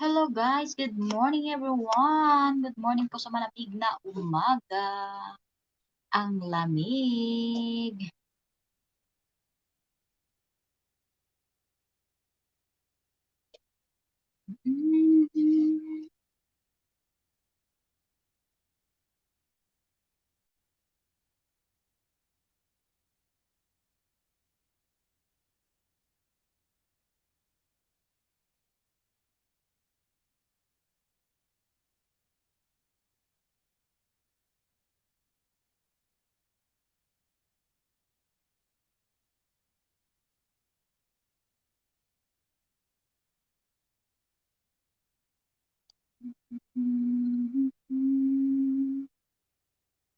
Hello guys, good morning everyone. Good morning po sa malamig na umaga. Ang lamig.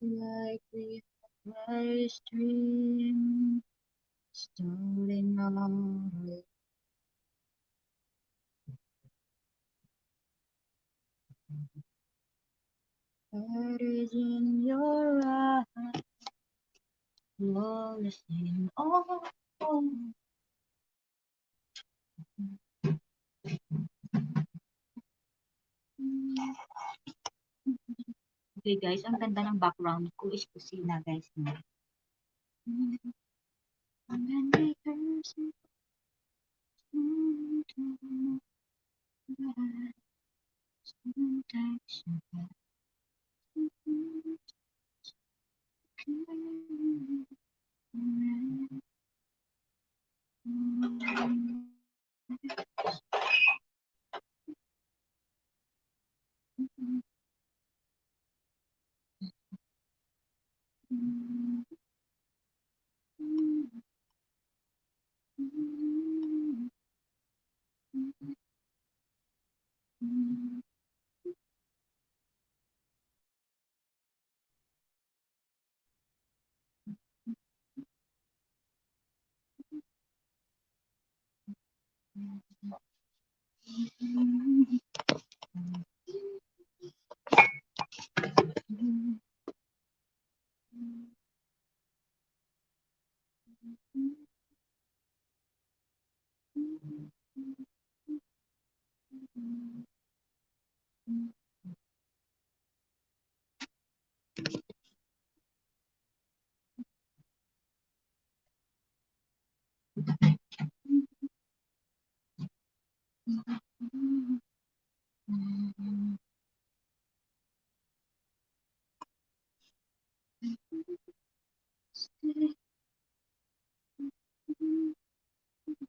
Like the first stream starting over. What is in your eyes? Flawless in all. Okay guys, ang ganda ng background ko is kusina guys. Ang ganda person.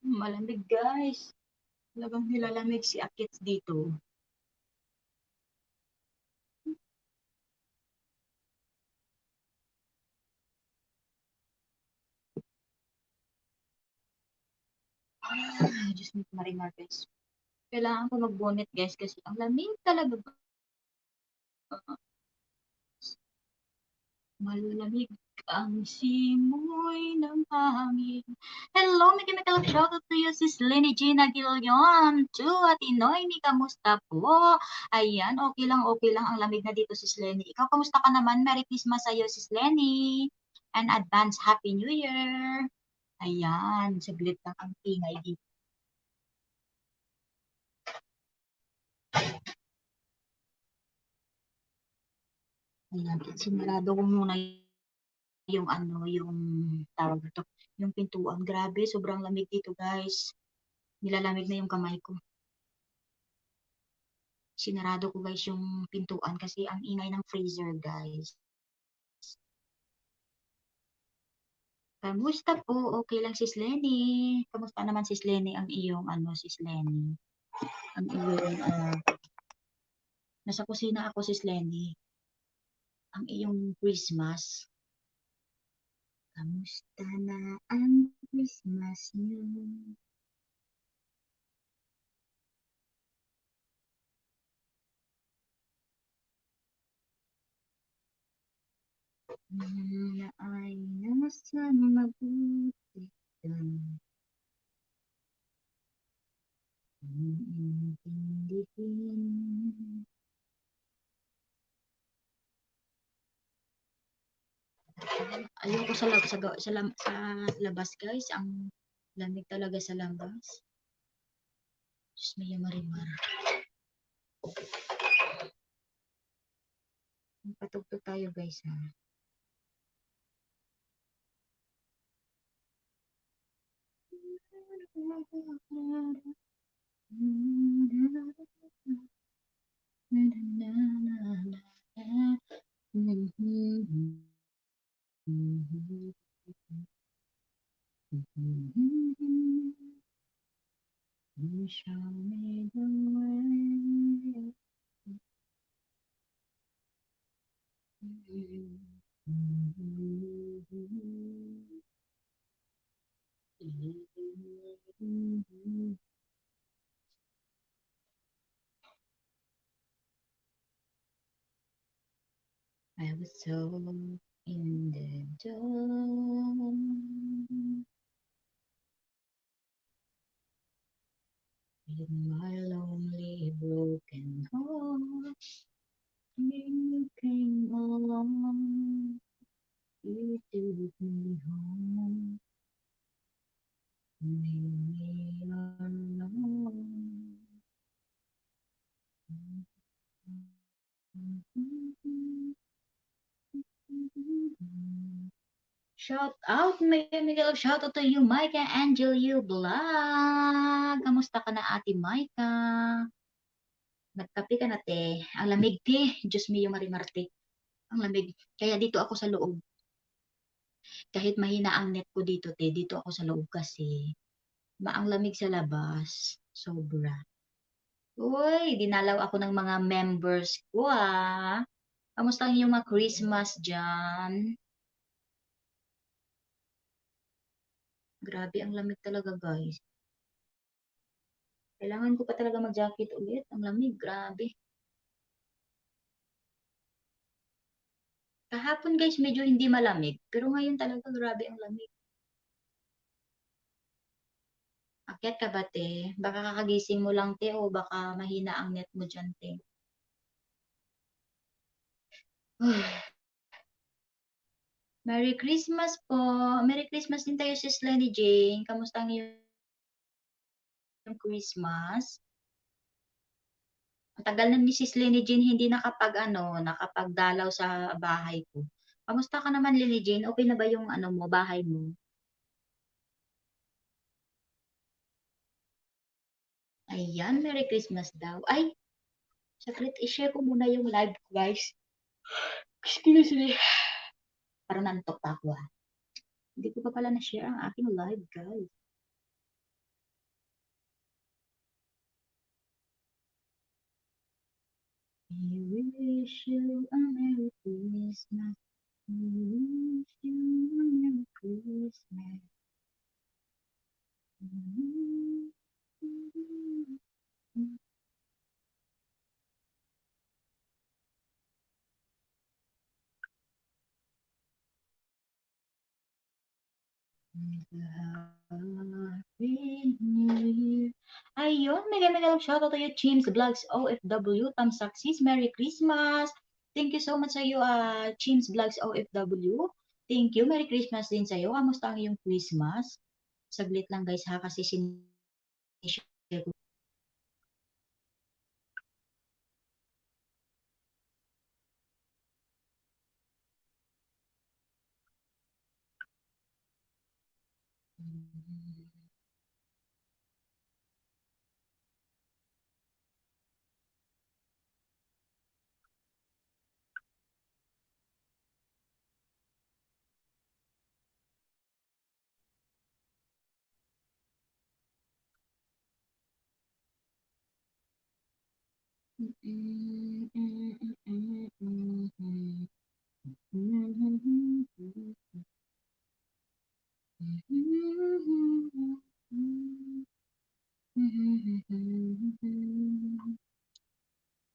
Malamig guys. Talagang nilalamig si Akits dito. Diyos mo, Marimar guys. Kailangan ko mag-bonnet guys kasi ang lamig talaga. Malamig ang simoy ng hangin. Hello, may chemical shoutout to you, sis Lenny Gina Gillion. To at Inoy, kamusta po? Ayan, okay lang ang lamig na dito, sis Lenny. Ikaw, kamusta ka naman? Merry Christmas sa'yo, sis Lenny. And advance Happy New Year. Ayan, saglit lang ang ingay dito. Ayan, sinarado ko muna yung yung tawag ito, yung pintuan. Grabe, sobrang lamig dito, guys. Nilalamig na yung kamay ko. Sinarado ko, guys, yung pintuan kasi ang ingay ng freezer, guys. Kamusta po? Okay lang, sis Lenny. Kamusta naman, sis Lenny, ang iyong, sis Lenny? Ang iyong, nasa kusina ako, sis Lenny. Ang iyong Christmas. Kamusta na ang Christmas niyo? Na ay nasa mabuti ka. Iintindihin. Ayoko sa labas, guys. Ang lamig talaga sa labas. Diyos may Marimar. Patugtog tayo guys ha. You show me the way. I was so in the dark. With my lonely broken heart, you came along, you took me home, made me alone. Shout out, Miguel. Shout out to you, Micah Angel, you vlog. Kamusta ka na, Ate Micah? Nagkape ka na, te. Ang lamig, te. Diyos mio, Marimarte. Ang lamig. Kaya dito ako sa loob. Kahit mahina ang net ko dito, te. Dito ako sa loob kasi maang lamig sa labas. Sobra. Uy, dinalaw ako ng mga members ko, ah. Kamusta ang iyong mga Christmas dyan? Grabe, ang lamig talaga, guys. Kailangan ko pa talaga mag-jacket ulit. Ang lamig, grabe. Kahapon guys, medyo hindi malamig. Pero ngayon talaga grabe ang lamig. Akyat ka ba, te? Baka kakagising mo lang, te, o baka mahina ang net mo dyan, te. Merry Christmas po. Merry Christmas din tayo, Sis Lenny Jane. Kamusta ang iyong Christmas? Ang tagal na ni Sis Lenny Jane hindi nakapagdalaw sa bahay ko. Kamusta ka naman, Lenny Jane? Okay na ba yung bahay mo? Ayan, Merry Christmas daw. Ay, saglit, i-share ko muna yung live, guys. Excuse me. Parang nantok pa ako, ah. Hindi ko pa pala na-share ang aking live, guys. We wish you a Merry Christmas. We wish you a Merry Christmas. Happy New Year. Ayun, mega shoutout to you, Chims Vlogs OFW, Tamsaksis, Merry Christmas. Thank you so much sa iyo, Chims Vlogs OFW. Thank you, Merry Christmas din sa iyo. Kamusta ang iyong Christmas? Saglit lang guys ha, kasi sinishare ko.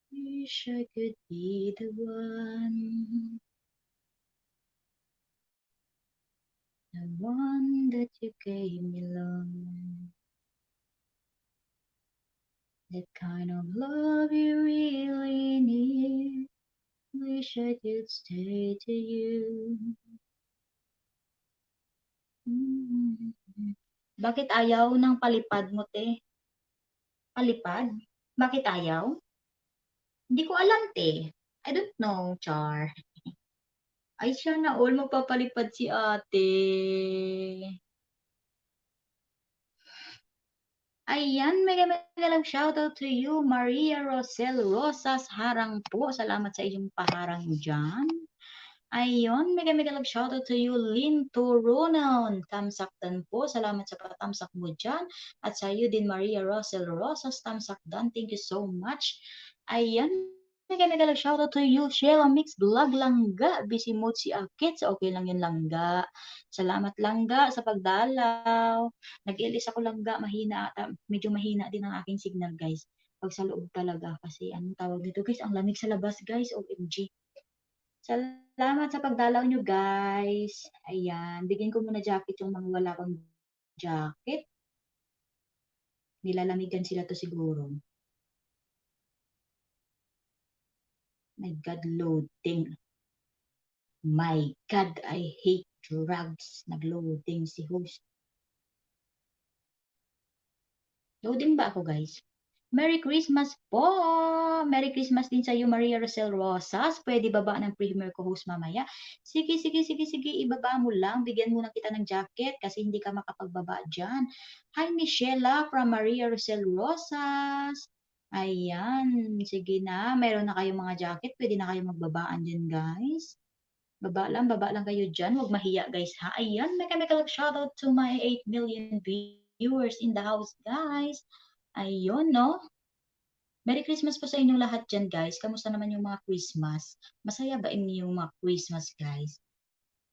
Wish I could be the one that you gave me love. That kind of love you really need. Wish I could stay to you. Bakit ayaw ng palipad mo, te? Palipad? Bakit ayaw? Hindi ko alam, te. I don't know, Char. Ay, siya na all, magpapalipad si ate. Ayan, mega mega lang shoutout to you, Maria Rosel Rosas Harang po. Salamat sa iyong paharang dyan. Ayun, mega mega lang shoutout to you, Lynn Turunon. Tamsakdan po. Salamat sa patamsak mo dyan. At sa iyo din, Maria Rosel Rosas Tamsakdan. Thank you so much. Ayan, mega mega lang shoutout to you, Sheila Mix Vlog Langga. Busy mode si Akits. Okay lang yun, Langga. Salamat, Langga, sa pagdalaw. Nag-ilis ako, Langga. Mahina ata. Medyo mahina din ang aking signal, guys. Pag sa loob talaga. Kasi anong tawag dito, guys? Ang lamig sa labas, guys. OMG. Salamat sa pagdalaw nyo, guys. Ayan. Bigyan ko muna jacket yung mga wala pang jacket. Nilalamigan sila to siguro. My God, loading. My God, I hate drugs. Nag-loading si host. Loading ba ako, guys? Merry Christmas po! Merry Christmas din sa iyo, Maria Rosel Rosas. Pwede baba ng premier ko host mamaya. Sige, sige, sige, sige. Ibaba mo lang. Bigyan muna kita ng jacket kasi hindi ka makapagbaba dyan. Hi, Michela from Maria Rosel Rosas. Ayan. Sige na. Meron na kayong mga jacket. Pwede na kayong magbabaan dyan, guys. Baba lang kayo dyan. Huwag mahiya, guys, ha? Ayan. Mechanical shoutout to my 8 million viewers in the house, guys. Ayun, no? Merry Christmas po sa inyong lahat dyan, guys. Kamusta naman yung mga Christmas? Masaya ba inyong mga Christmas, guys?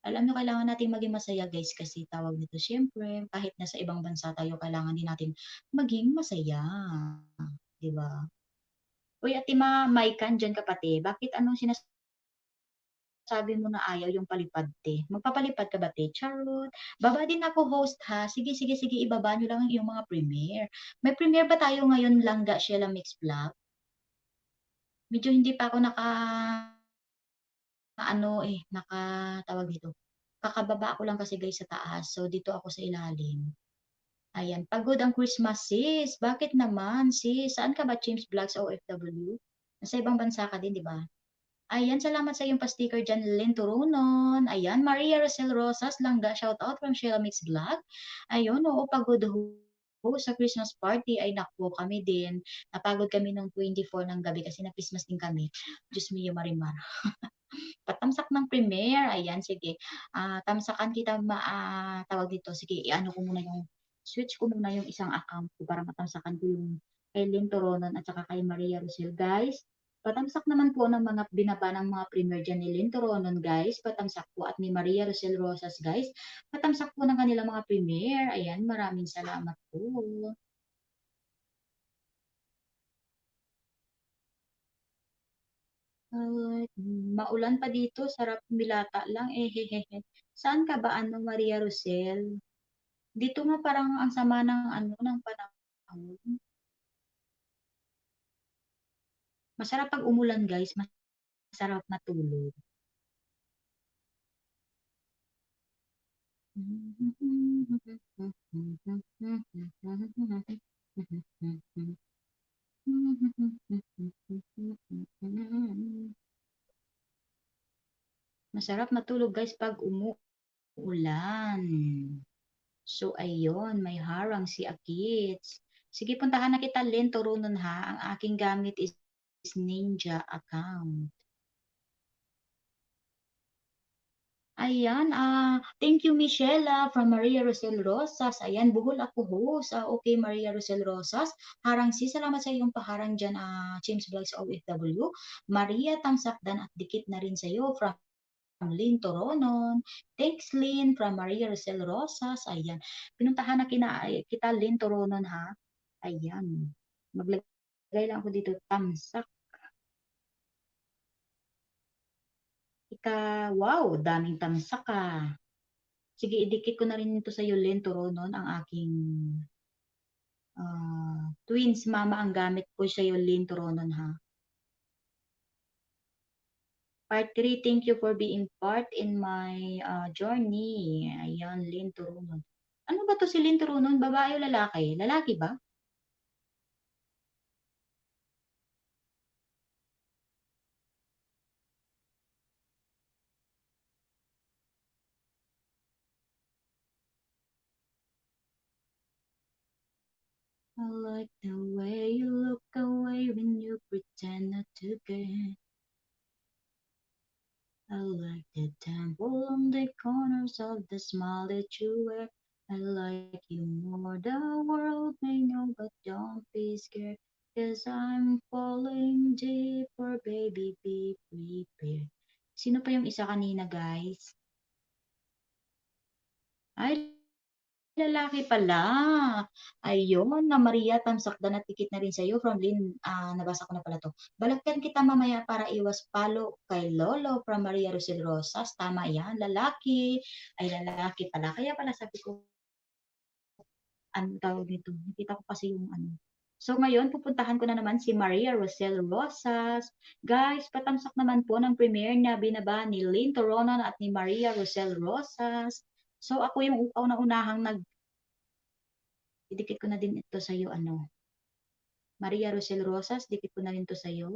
Alam nyo, kailangan natin maging masaya, guys, kasi tawag nito, syempre, kahit nasa ibang bansa tayo, kailangan din natin maging masaya. Diba? Uy, Ate Maikan dyan kapate, bakit anong sinasabi mo na ayaw yung palipad, te? Magpapalipad ka ba, te? Charot. Baba din ako, host, ha? Sige, sige, sige, ibaba nyo lang yung mga premiere. May premiere ba tayo ngayon, Langga Sheila Mix Vlog? Medyo hindi pa ako nakatawag dito. Kakababa ko lang kasi, guys, sa taas. So, dito ako sa ilalim. Ayan, pagod ang Christmas, sis. Bakit naman, sis? Saan ka ba, James Vlogs OFW? Nasa ibang bansa ka din, di ba? Ayan, salamat sa iyong pa-sticker dyan, Lynn Turunon. Ayan, Maria Rosel Rosas, Langga, shout out from Sheila Mix Vlog. Ayun, oo, pagod ho sa Christmas party. Ay, naku, kami din. Napagod kami nung 24 ng gabi kasi na-Christmas din kami. Diyos mio, Marimar. Patamsak ng premiere. Ayan, sige. Tamsakan kita, tawag dito. Sige, i-ano ko muna yung, switch ko muna yung isang account ko para matamsakan ko yung kay Lynn Toronon at saka kay Maria Rosel. Guys, patamsak naman po ng mga binaba ng mga premiere dyan ni Lynn Toronon, guys. Patamsak po at ni Maria Rosel Rosas, guys. Patamsak po ng kanilang mga premiere. Ayan, maraming salamat po. Ay, maulan pa dito, sarap milata lang, eh, hehehe. Saan ka ba, ano, Maria Rosel? Dito nga parang ang sama ng, ano, ng panahon. Masarap pag umulan, guys, masarap matulog. Masarap matulog, guys, pag umuulan. So, ayun, may harang si Akits. Sige, puntahan na kita, Len, turunan ha. Ang aking gamit is Ninja account. Ayan, thank you, Michelle, from Maria Rosel Rosas. Ayan, buhol ako host. Okay, Maria Rosel Rosas. Harang si, salamat sa iyong paharang dyan, James Vlogs OFW. Maria, tamsakdan at dikit na rin sa iyo from Lynn Toronon. Thanks, Lynn, from Maria Rosel Rosas. Ayan, pinuntahan na kita, Lynn Toronon, ha? Ayan, maglagay lang ako dito, tamsak. Wow, daming tamsak ka. Sige, idikit ko na rin ito sa iyo, Len Toronon, ang aking twins mama ang gamit ko sa iyo, Len Toronon, ha. Part 3, thank you for being part in my journey. Ayan, Len Toronon. Ano ba to si Len Toronon? Babae o lalaki? Lalaki ba? I like the way you look away when you pretend not to care. I like the temple on the corners of the smile that you wear. I like you more, the world may know, but don't be scared. Cause I'm falling deeper, baby, be prepared. Sino pa yung isa kanina, guys? Ay, lalaki pala. Ayun, na Maria Tamsakdan at tikit na rin sa'yo from Lynn. Nabasa ko na pala to. Balagtan kita mamaya para iwas palo kay Lolo from Maria Rosel Rosas. Tama yan, lalaki. Ay, lalaki pala. Kaya pala sabi ko, ano tawag nito? Nakita ko kasi yung ano. So ngayon, pupuntahan ko na naman si Maria Rosel Rosas. Guys, patamsak naman po ng premiere na binaba ni Lynn Toronon at ni Maria Rosel Rosas. So ako yung una-unahang idikit ko na din ito sa iyo, ano. Maria Rosel Rosas, dikit ko na rin to sa iyo.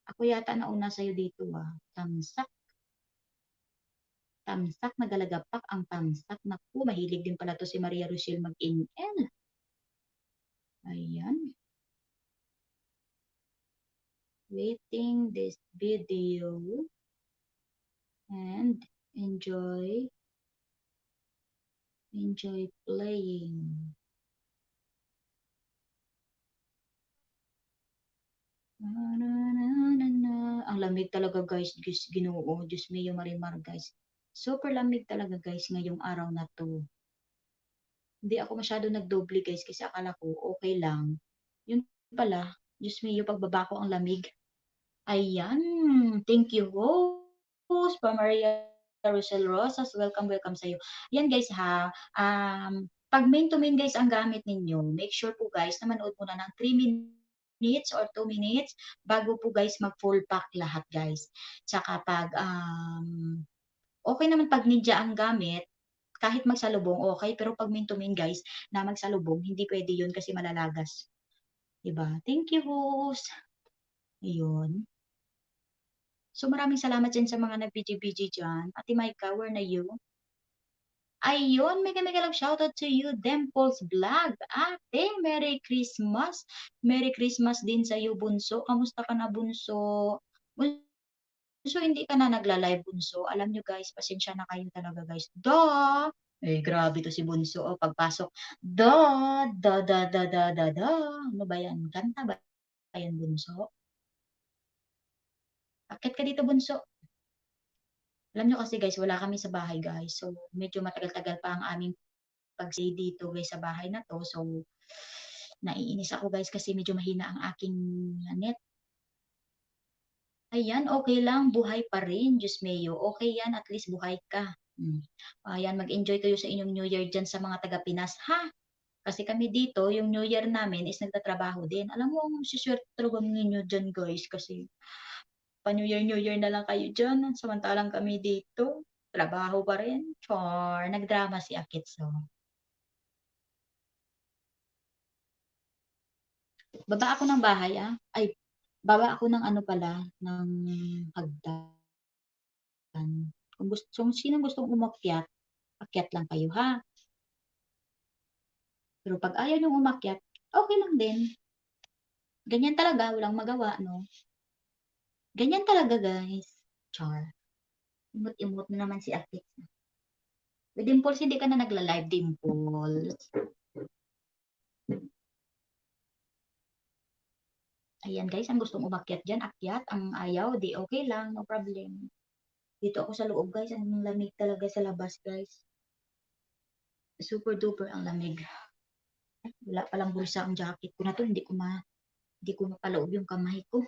Ako yata nauna sa iyo dito, Tamsak. Tamsak, nagalagapak ang tamsak. Naku, mahilig din pala to si Maria Rosel mag-in-en. Ayan. Waiting this video and enjoy playing. Ang lamig talaga, guys. Ginoo, Diyos mio marimar, guys. Super lamig talaga, guys, ngayong araw na to. Hindi ako masyado nagdoble, guys, kasi akala ko okay lang. Yun pala, Diyos mio, pagbaba ko ang lamig. Ayan, thank you, host, pa Maria Rosel Rosas. Welcome, welcome sa'yo. Yan, guys, ha. Pag main to main, guys, ang gamit ninyo, make sure po, guys, na manood muna ng 3 minutes or 2 minutes bago po, guys, mag-full pack lahat, guys. Tsaka pag, okay naman pag ninja ang gamit, kahit magsalubong, okay. Pero pag main to main, guys, na magsalubong, hindi pwede yun kasi malalagas. Diba? Thank you, host. Ayun. So maraming salamat dyan sa mga nag-BG-BG dyan. Ate Maika, where na you? Ayun, mega love shoutout to you, Dimples Vlog. Ate, Merry Christmas. Merry Christmas din sa iyo, Bunso. Kamusta ka na, Bunso? Bunso, hindi ka na nagla-live, Bunso. Alam nyo, guys, pasensya na kayo talaga, guys. Eh, grabe to si Bunso. Pagpasok, da. Ano ba yan? Kanta ba yan, Bunso? Akit ka dito, Bunso. Alam nyo kasi, guys, wala kami sa bahay, guys. So, medyo matagal-tagal pa ang aming pag-stay dito, guys, sa bahay na to. So, naiinis ako, guys, kasi medyo mahina ang aking net. Ayan, okay lang. Buhay pa rin, Diyos mayo. Okay yan, at least buhay ka. Ayan, mag-enjoy kayo sa inyong New Year dyan sa mga taga-Pinas, ha? Kasi kami dito, yung New Year namin is nagtatrabaho din. Alam mo, ang siswerte talaga ninyo dyan, guys, kasi pa-New Year na lang kayo dyan. Samantalang kami dito, trabaho pa rin. Char, nagdrama si Akitso. Baba ako ng bahay, Ay, baba ako ng ano pala, ng hagdan. Kung sino gustong umakyat, akyat lang kayo, ha? Pero pag ayaw niyong umakyat, okay lang din. Ganyan talaga, walang magawa, no? Ganyan talaga, guys. Char. Imot-imot na naman si Akit. Dimples, hindi ka na nagla-live, Dimples. Ayan, guys, ang gustong umakyat dyan, akyat. Ang ayaw, di okay lang, no problem. Dito ako sa loob, guys. Ang lamig talaga sa labas, guys. Super duper ang lamig. Wala palang bulsa ang jacket ko na to. Hindi ko mapaloob yung kamay ko.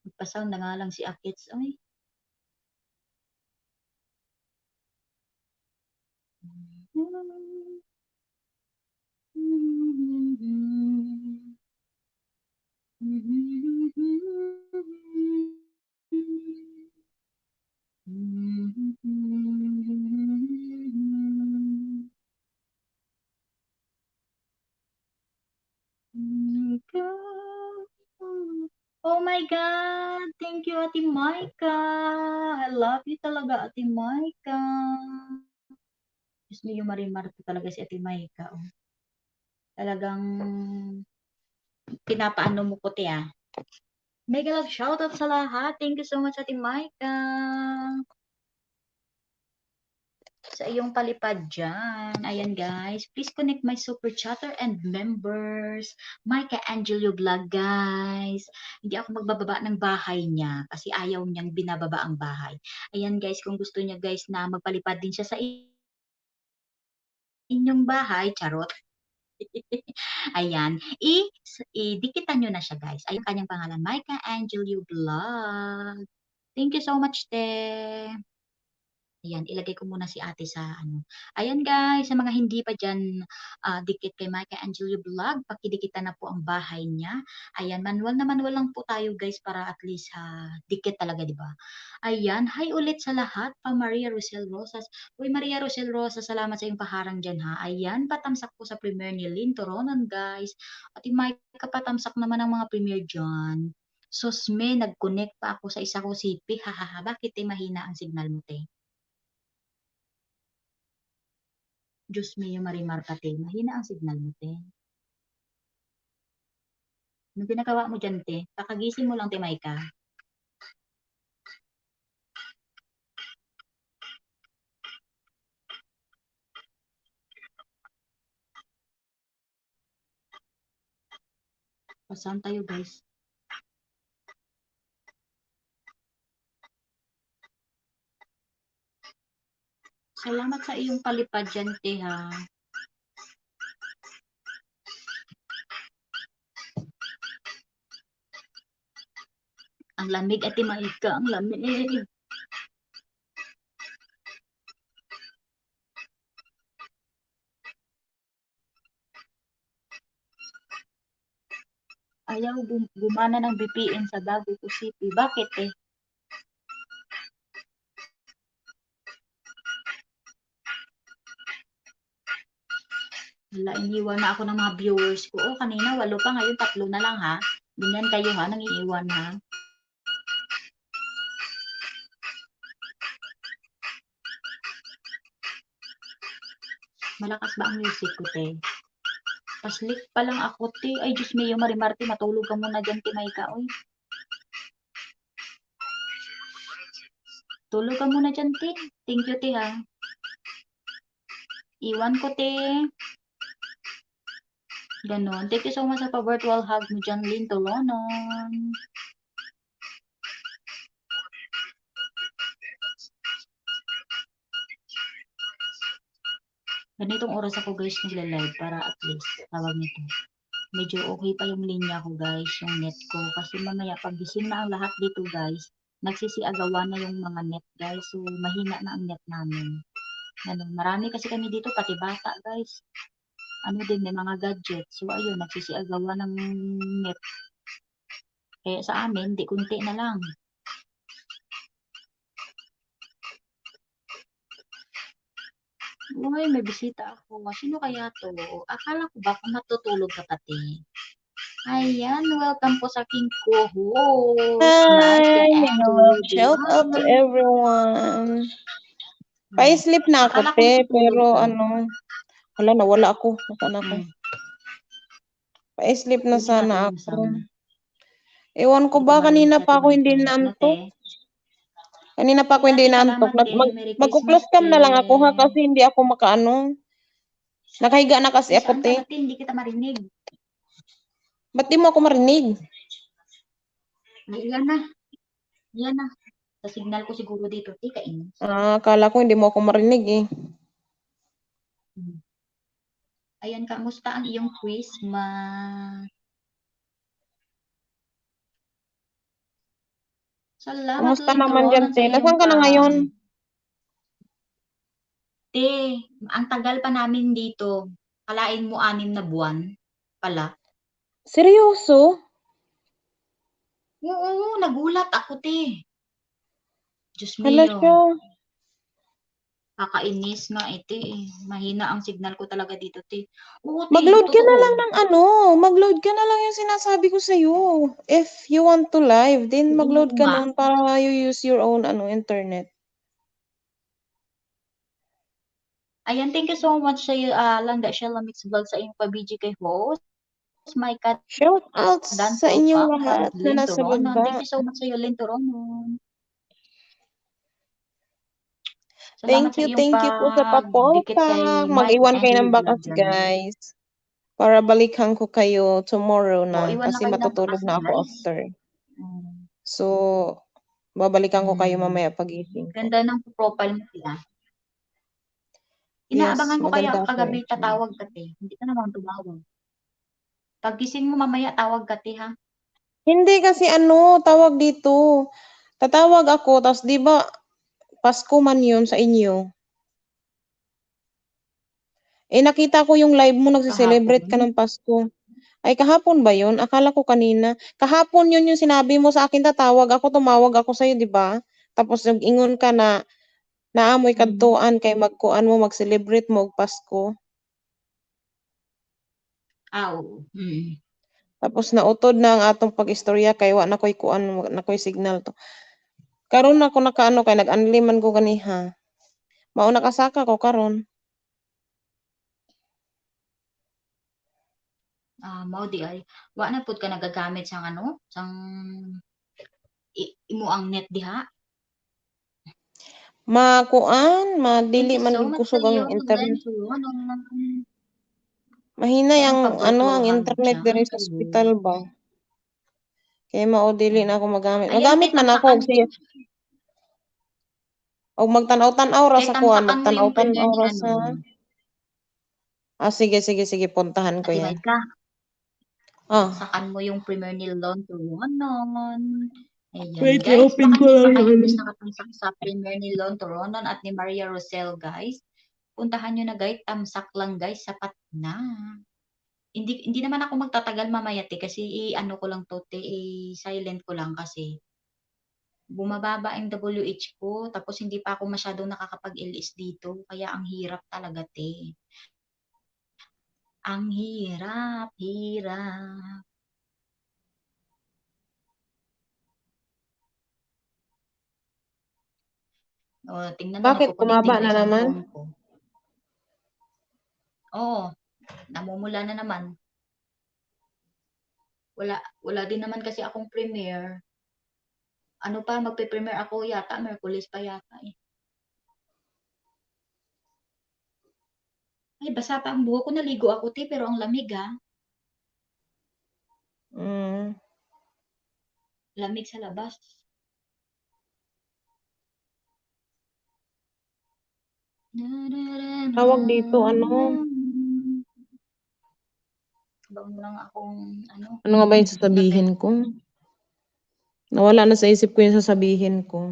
Magpa-sound na nga lang si Akits. Ay. Oh my God! Thank you, Ate Maika. I love you talaga, Ate Maika. Diyos mo, yung marimar talaga si Ate Maika. Oh. Talagang pinapaano mo puti ah. Mega love shoutout sa lahat. Thank you so much, Ate Maika. Sa iyong palipad dyan. Ayan guys, please connect my super chatter and members. Micah Angelio Vlog guys. Hindi ako magbababa ng bahay niya kasi ayaw niyang binababa ang bahay. Ayan guys, kung gusto niya guys na magpalipad din siya sa inyong bahay, charot. Ayan, i-dikitan nyo na siya guys. Ayun kanyang pangalan, Micah Angelio Vlog. Thank you so much, te. Ayan, ilagay ko muna si ate sa ano. Ayan guys, sa mga hindi pa dyan dikit kay Micah Angelio Vlog, pakidikitan na po ang bahay niya. Ayan, manual na manual lang po tayo guys para at least dikit talaga, di ba? Ayan, hi ulit sa lahat, pa Maria Rosel Rosas. Uy, Maria Rosel Rosas, salamat sa iyong paharang dyan ha. Ayan, patamsak po sa premiere ni Lynn Toronon guys. At yung Micah, patamsak naman ang mga premiere dyan. Susme, nag-connect pa ako sa isa ko sipi. Hahaha, bakit mahina ang signal mo, te? Diyos mio, Marimar ka, te. Mahina ang signal mo, te. Anong ginagawa mo dyan, te? Kakagising mo lang, te, Maika. Pasan tayo, guys. Salamat sa iyong palipad dyan, te, ha. Ang lamig, ate Maika. Ang lamig. Ayaw gumana ng BPM sa Dago City. Bakit, te? Wala, iniwan na ako ng mga viewers ko. Oh, kanina 8 pa, ngayon 3 na lang, ha. Ganyan kayo, ha, nangiiwan, ha. Malakas ba ang music ko, te? Paslik pa lang ako, te. Ay, Diyos mio, Marimarte, matulog ka muna dyan, te, Maika, oy. Tulog ka muna dyan, te. Thank you, te, ha. Iwan ko, te. Ganon. Thank you so much sa pa-virtual hug mo dyan, Lynn Tolonon. Ganitong oras ako guys nagla-live para at least tawag nito. Medyo okay pa yung linya ko guys, yung net ko. Kasi mamaya pag gising na ang lahat dito guys, nagsisiagawa na yung mga net guys. So mahina na ang net namin. Ano, marami kasi kami dito, pati bata guys. Ano din, may mga gadgets. So ayun, nagsisiagawa ng net. Kaya sa amin, di kunti na lang. Uy, may bisita ako. Sino kaya to? Akala ko ba kung matutulog ka pati? Ayan, welcome po sa aking co-host. Hi, Andrew shout out to everyone. Pa-sleep na ako, Akala ko te, matutulog pero ka. wala, nawala ako. Nasaan ako? Pa-sleep na Kunin sana natin yung ako. sound. Ewan ko Hindi ba, ko marinig kanina sa pa ako ating hindi mic. Ano, te? naantok. Kanina pa ako Uy, hindi ate, naantok. salamat, te. Merry Christmas, Magko-close cam te. na lang ako ha, kasi hindi ako makaano. Nakahiga na kasi Uy, ako, saan ka te. ba, te? Hindi kita marinig. Ba't di mo ako marinig? Ay, yan na. Yan na. Sa signal ko siguro dito, te, kainis. Akala ko hindi mo ako marinig eh. Ayan, kamusta ang iyong Christmas? Salamat, Kamusta Lynn naman dyan, Toronan, te? sa iyong Nasaan ka na ngayon? Te, ang tagal pa namin dito. Kalain mo 6 na buwan pala. Seryoso? Oo, nagulat ako, te. Diyos Hala mio. siya. Kakainis nga ito eh. Mahina ang signal ko talaga dito, te. Oo, te. Mag-load ka na lang Totoo. ng ano, mag-load ka na lang yung sinasabi ko sa'yo. If you want to live, then mag-load Oo ka nga. nun para you use your own internet. Ayan, thank you so much sa iyo, Landa Shella Mix Vlog sa iyong pa-BG kay host. My cat Shout out Dan sa inyong Tulpak at lahat na Lynn nasa Toronon. Thank baba. you so much sa iyo, Lynn Toronon. Salamat sa iyong Thank you po sa pagdikit kay paporta. Mike Mag-iwan kayo Henry ng bakas, Vlogger. guys. Para balikan ko kayo tomorrow O, na. iwan lang Kasi kayo ng matutulog bakas, na ako guys. after. So, babalikan ko kayo mamaya pagising ko. Ganda ng profile mo, tila. Yes, Inaabangan ko kaya maganda ako kagabi eh. tatawag ka, te. Hindi ka naman tumawag. Pagising mo mamaya, tawag ka, te, ha? Hindi kasi tawag dito. Tatawag ako, tapos di ba Pasko man yun sa inyo. Eh, nakita ko yung live mo, nagsiselebrate ka ng Pasko. Ay, kahapon ba yun? Akala ko kanina. Kahapon yun yung sinabi mo sa akin, tatawag ako, tumawag ako sa'yo, di ba? Tapos nag-ingon ka na, naamoy kadtuan kay magkuan mo, mag-celebrate mo og Pasko. Oo. Tapos nautod na ang atong pag-istorya kay wa na koy kuan, na koy signal to. Karon na ako nakaano kay nag-unliman ko ganiha. Mao nakasaka ko karon. Mao di ay wa na pud ka nagagamit sang sang imo ang net diha. Madili Thank you man so gid much kusog sa iyo, ang internet. Len. Mahina Ano ang ang paglokohan internet siya diri sa kayo. ospital ba. Kaya mao dili na ako magamit. Ayan, Magamit te, man ako tamsakan. og magtanaw-tanaw ra Te, sa kuan, tamsakan mo yung premier magtanaw-tanaw ni ra sa sige puntahan ko Matibay yan. ka. Ah, Tamsakan mo yung premier ni Lon Toronon. Ayan, wait, guys. i-open Baka ko hindi pa lang kayo yun. nakatamsak sa premier ni Lon Toronon at ni Maria Rosel, guys. Puntahan nyo na, guys. Tamsak lang, guys. Sapat na. Hindi naman ako magtatagal mamaya, te, kasi ano ko lang to, te, silent ko lang kasi bumababa ang WH ko, tapos hindi pa ako masyadong nakakapag-LS dito, kaya ang hirap talaga, te. Ang hirap. O, tingnan mo, Bakit nagko-connecting tumaba na na isang naman? phone ko. Oo, namumula na naman. Wala din naman kasi akong premiere. Ano pa, magpe-premiere ako yata, Merkulis pa yata eh. Ay, basa pa ang buhok ko, naligo ako, te, pero ang lamig ha. Lamig sa labas. Tawag dito, Bang lang akong ano nga ba yung sasabihin ko? Nawala na sa isip ko yung sasabihin ko.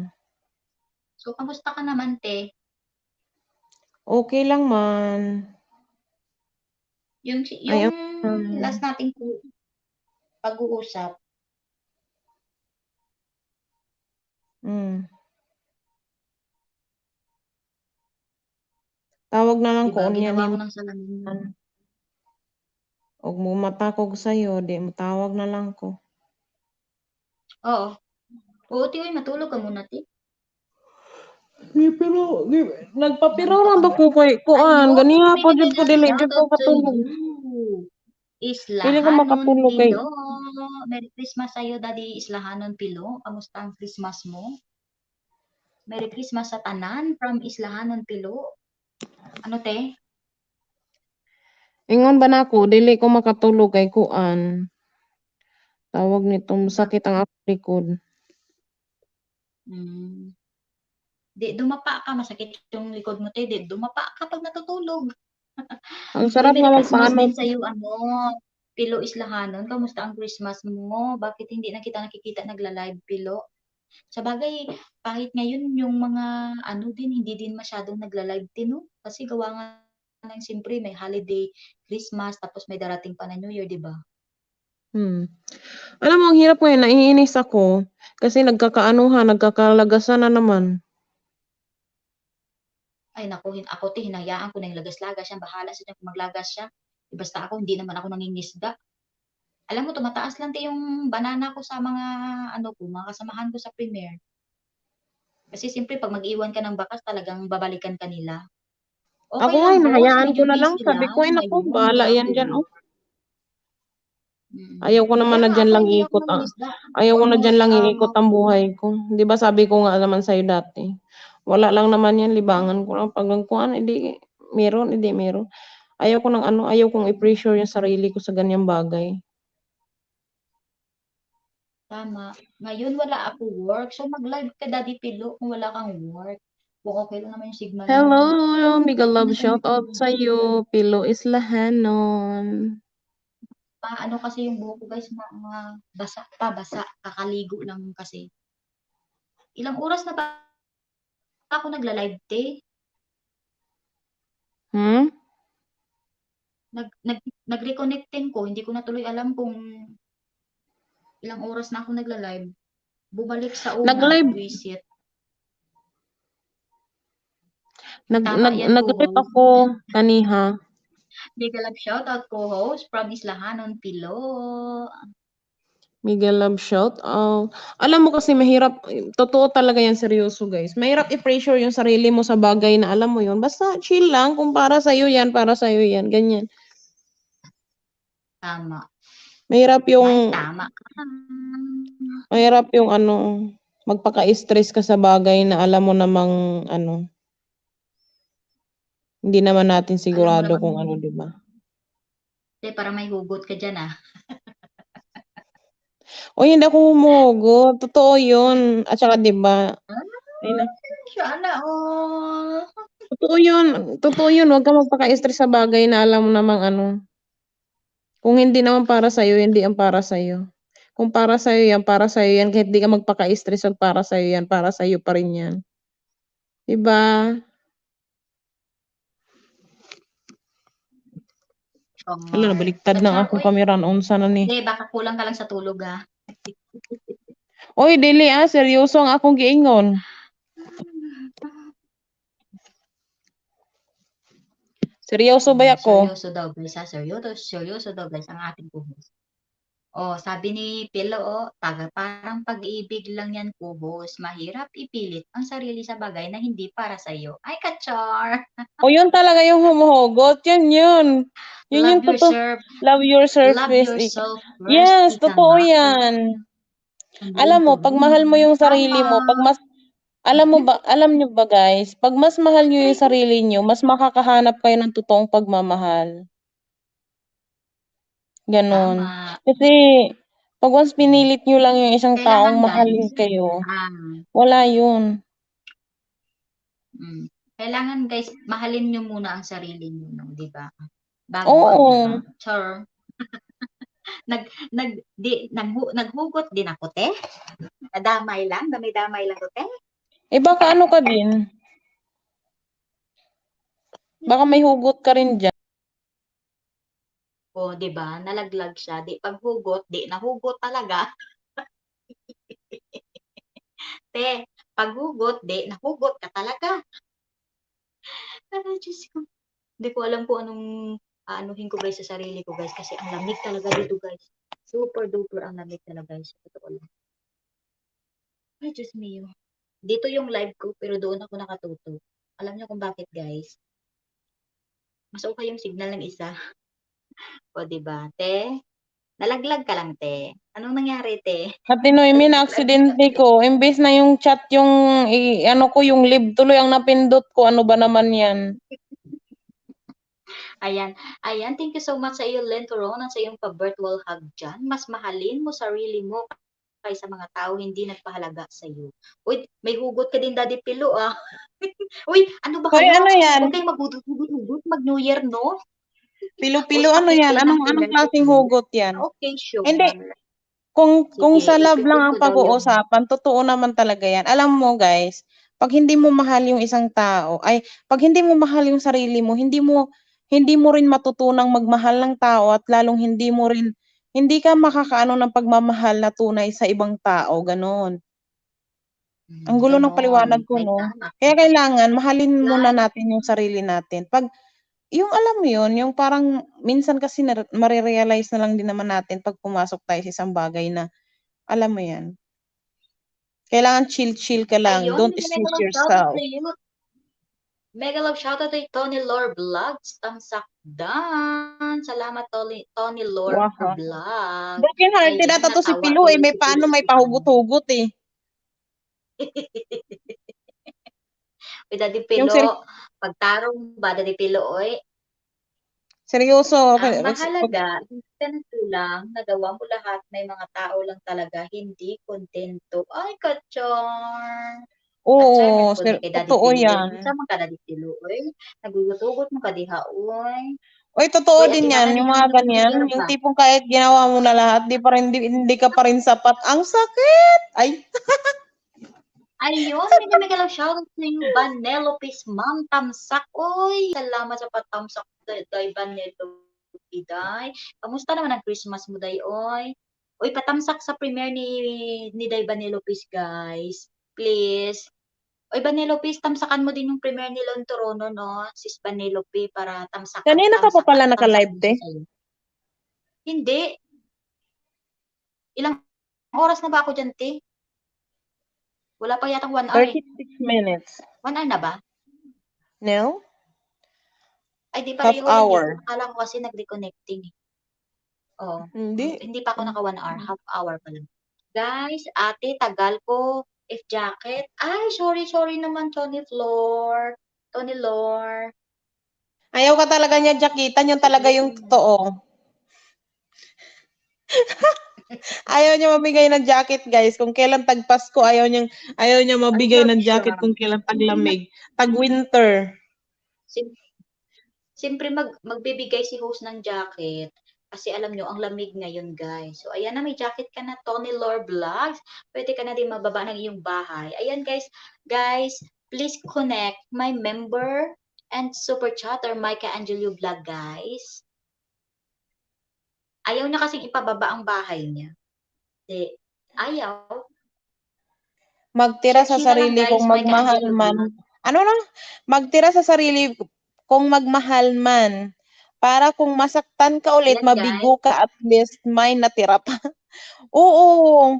So, kamusta ka naman, te? Okay lang man. Yung last nating pag-uusap. Tawag na lang ko Diba, unya ginawa ni ko ng salamin. og mo matakog sa'yo, di matawag na lang ko. Oo. Oo, te, matulog ka muna, te. Pero nagpapiraw Nantok na ba ka. ko kay kuan? Ayun, Ganiha may po jud ko dili jud ko shoutout to katulog. you. Dili ko Islahanon makatulog kay Pilo. Merry Christmas sa'yo, Daddy Islahanon Pilo. Kamusta ang Christmas mo? Merry Christmas sa tanan from Islahanon Pilo. Ano, te? ingon ba nako dili ko makatulog kay kuan. Tawag nitong sakit ang akong likod. Di, dumapa ka. Masakit yung likod mo, te. Di, dumapa ka pag natutulog. Ang Uy, sarap Merry nga Christmas magpaano. din sa'yo, Pilo Islahanon. Kamusta ang Christmas mo? Bakit hindi na kita nakikita nagla-live, Pilo? Sa bagay, kahit ngayon yung mga hindi din masyadong nagla-live din, no? Kasi gawa nga ng siyempre may holiday, Christmas, tapos may darating pa na New Year, di ba? Alam mo, ang hirap ngayon, naiinis ako. Kasi nagkakalagasan na naman. Ay naku, ako hinayaan ko na yung lagas-lagas siya, bahala siya kung maglagas siya. Basta ako, hindi naman ako nangingisda. Alam mo, tumataas lang yung banana ko sa mga, mga kasamahan ko sa Premier. Kasi siyempre, pag mag-iwan ka ng bakas, talagang babalikan ka nila. Ako Okay nga, lang, boss. hinahayaan ko Medyo na lang. busy Sabi ko, lang. ay naku, Ngayon, hindi bahala yan ako dyan. work. Oh. Ayaw ko naman Kaya na nga dyan ako, lang hindi ako iikot. nangingisda. Ayaw ko na dyan Almost lang a iikot month ang na. buhay ko. Di ba sabi ko nga naman sa'yo dati. Wala lang naman yan, libangan ko lang. Pag nagkuhan, hindi meron, hindi meron. Ayaw ko ng ayaw kong i-pressure yung sarili ko sa ganyang bagay. Tama. Ngayon, wala ako work. So, mag-live ka, Daddy Pilo, kung wala kang work. Kung okay lang naman yung signal mo. Hello, mega love shout out sa'yo. Pilo Islahanon. Ano kasi yung buhok ko, guys, mga basa pa, basa. Kakaligo lang kasi. Ilang oras na ba ako nagla-live, te? Hmm? Nag-reconnecting ko. Hindi ko na tuloy alam kung ilang oras na ako nagla-live. Bumalik sa una, Nag-live, visit. Tama yan, nag-live co-host. ako kaniha. Mega love shoutout, co-host from Islahanon, Pilo. Miguel Love shout out. Alam mo kasi mahirap, totoo talaga yan, seryoso guys. Mahirap i-pressure yung sarili mo sa bagay na alam mo yun. Basta chill lang, kung para sa'yo yan, para sa'yo yan, ganyan. Tama. Mahirap May yung, tama ka. mahirap yung magpaka-stress ka sa bagay na alam mo namang hindi naman natin Alam mo sigurado naman, kung di ba? para may hugot ka dyan, ah. O hindi ako humuhugot. Totoo yun. At saka di ba? Ay, Sana, oh. totoo yun. Totoo yun. Huwag ka magpaka-stress sa bagay na alam mo namang kung hindi naman para sa'yo, hindi ang para sa'yo. Kung para sa'yo yan, para sa'yo yan. Kahit di ka magpaka-stress, wag para sa'yo yan, para sa'yo pa rin yan. Diba? Hala, Char. nabaliktad Sa ng char, akong oy. kamera. Unsa na ni? Hindi, baka kulang ka lang sa tulog, ah. Oy, dili seryoso ang akong giingon. Seryoso ba ako? Seryoso daw, guys, ha? Seryoso daw, guys, ang ating co-host. Oh, sabi ni Pilo, parang pag-ibig lang yan, co-host. Mahirap ipilit ang sarili sa bagay na hindi para sa'yo. Ay, ka-char! O yun talaga yung humuhugot. Yun yun. Yun yung Love totoo. yourself. Love yourself Love first. yourself first. Yes, Ika totoo nga. yan. Nandiyan Alam mo, ko pag rin. mahal mo yung sarili Tama. mo, alam nyo ba guys, pag mas mahal nyo yung sarili nyo, mas makakahanap kayo ng totoong pagmamahal. Ganon. Tama. Kasi, pag once pinilit nyo lang yung isang taong Kailangan, mahalin guys, kayo, ah, wala yun. kailangan, guys, mahalin nyo muna ang sarili nyo, no? Di ba? Bago ang Oo. iba. Char. Naghugot din ako, te. Damay lang, damay lang ko, te. Baka ka din. Baka may hugot ka rin dyan. O, di ba? Nalaglag siya. Di paghugot, di nahugot talaga. Te, paghugot, di nahugot ka talaga. Ay, Diyos ko. Hindi ko alam kung anong aanuhin ko, guys, sa sarili ko, guys. Kasi ang lamig talaga dito, guys. Super duper ang lamig talaga, guys. Totoo lang. Ay, Diyos mio. Dito yung live ko, pero doon ako nakatuto. Alam niyo kung bakit, guys? Mas okay yung signal ng isa. O, diba? Te, nalaglag ka lang, te. Anong nangyari, te? Ate Noemi, na-aksidente ko. Imbes na yung chat yung, ko yung live, tuloy ang napindot ko. Ano ba naman yan? Ayan. Ayan, thank you so much sa iyo, Len Toron, sa iyong pa-virtual hug dyan. Mas mahalin mo sarili mo kaysa mga tao hindi nagpahalaga sa iyo. Uy, may hugot ka din, Daddy Pilo, ah. Uy, ano ba Hoy, kayo? ano yan? Huwag kayong maghugot-hugot mag-New Year, no? Pilo-pilo, Uy, ano yan? pakipin Anong natin klaseng hugot yan? Okay, sure. Hindi, kung Sige, sa love lang ipipin ang ko daw yung... pag-uusapan, totoo naman talaga yan. Alam mo guys, pag hindi mo mahal yung isang tao, pag hindi mo mahal yung sarili mo, hindi mo rin matutunang magmahal ng tao at lalong hindi ka makakaano ng pagmamahal na tunay sa ibang tao, ganon. Ang gulo ng Ganon. paliwanag ko, May 'no? tama ka. Kaya kailangan mahalin muna Guys, natin yung sarili natin. 'Pag yung alam mo yun, yung parang minsan kasi mare-realize na lang din naman natin 'pag pumasok tayo sa isang bagay na, alam mo yan, kailangan chill-chill ka lang, ayun, don't mega stress love shoutout yourself. to you. Mega love shoutout to Tony Lore Vlogs. Tamsak dan. Salamat, Tony Lore Wow. Vlog. Broken hearted Ayan, ata 'to si natawa Pilu, eh, tuloy may si paano Pilo may sa kanya. pahugot-hugot, eh. Uy, Daddy Yung Pilo, pagtarong ba, Daddy Pilo, oy? seryoso, Ang pag mahalaga, hindi ka nagkulang, nagawa mo lahat, may mga tao lang talaga hindi kontento. Ay, ka-char! Ka-char, man oo, po ni kay Daddy totoo Pilo. yan. Unsa man ka, Daddy Pilo, oy? Nagugutugot mo ka diha, oy. Uy, totoo Uy, at din yan, inahan yung ninyo mga yung ganyan, figure yung ba? tipong kahit ginawa mo na lahat, hindi ka pa rin sapat. Ang sakit! Ay, Ayun, mega lang shoutout sa iyo, Vanellope's Ma'am Tamsak. Uy, salamat sa patamsak day Vanellope, day. Kamusta naman ang Christmas mo, day, oy? Uy, patamsak sa premiere ni Day Vanellope's, guys. Please. Uy, Vanellope, tamsakan mo din yung premiere ni Lon Torono, no? Sis Vanellope, para tamsakan, kanina ka pa tamsak at pala tamsak naka-live, din te? siya sa'yo. Hindi. Ilang oras na ba ako dyan, te? Wala pa yatang 1 hour, eh. 36 minutes. 1 hour na ba? No? Ay, di Half pareho lang yun. hour. Akala ko kasi nag-reconnecting, eh. Oo. Hindi. Hindi pa ako naka 1 hour. Half hour pa lang. Guys, ate, tagal ko. If jacket. Ay, sorry naman, Tony Floor. Tony Lore. Ayaw ka talaga niya jakitan, yun talaga yung totoo. Ayaw niya mabigay ng jacket, guys. Kung kailan tag-Pasko, ayaw niya mabigay Alam ng siya. jacket kung kailan taglamig. Tag-winter. Siyempre magbibigay si host ng jacket. Kasi alam nyo, ang lamig ngayon, guys. So, ayan na, may jacket ka na, Tony Lore Vlogs. Pwede ka na din mababa ng iyong bahay. Ayan, guys. Guys, please connect my member and super chatter, Micah Angelio Vlog, guys. Ayaw niya kasing ipababa ang bahay niya. Di, ayaw. Magtira sa Search nyo na lang, sarili guys, kung Micah magmahal Angelio man. Vlog. Ano na? Magtira sa sarili kung magmahal man. Para kung masaktan ka ulit, Ayan, mabigo guys. ka, at least may natira pa. Oo.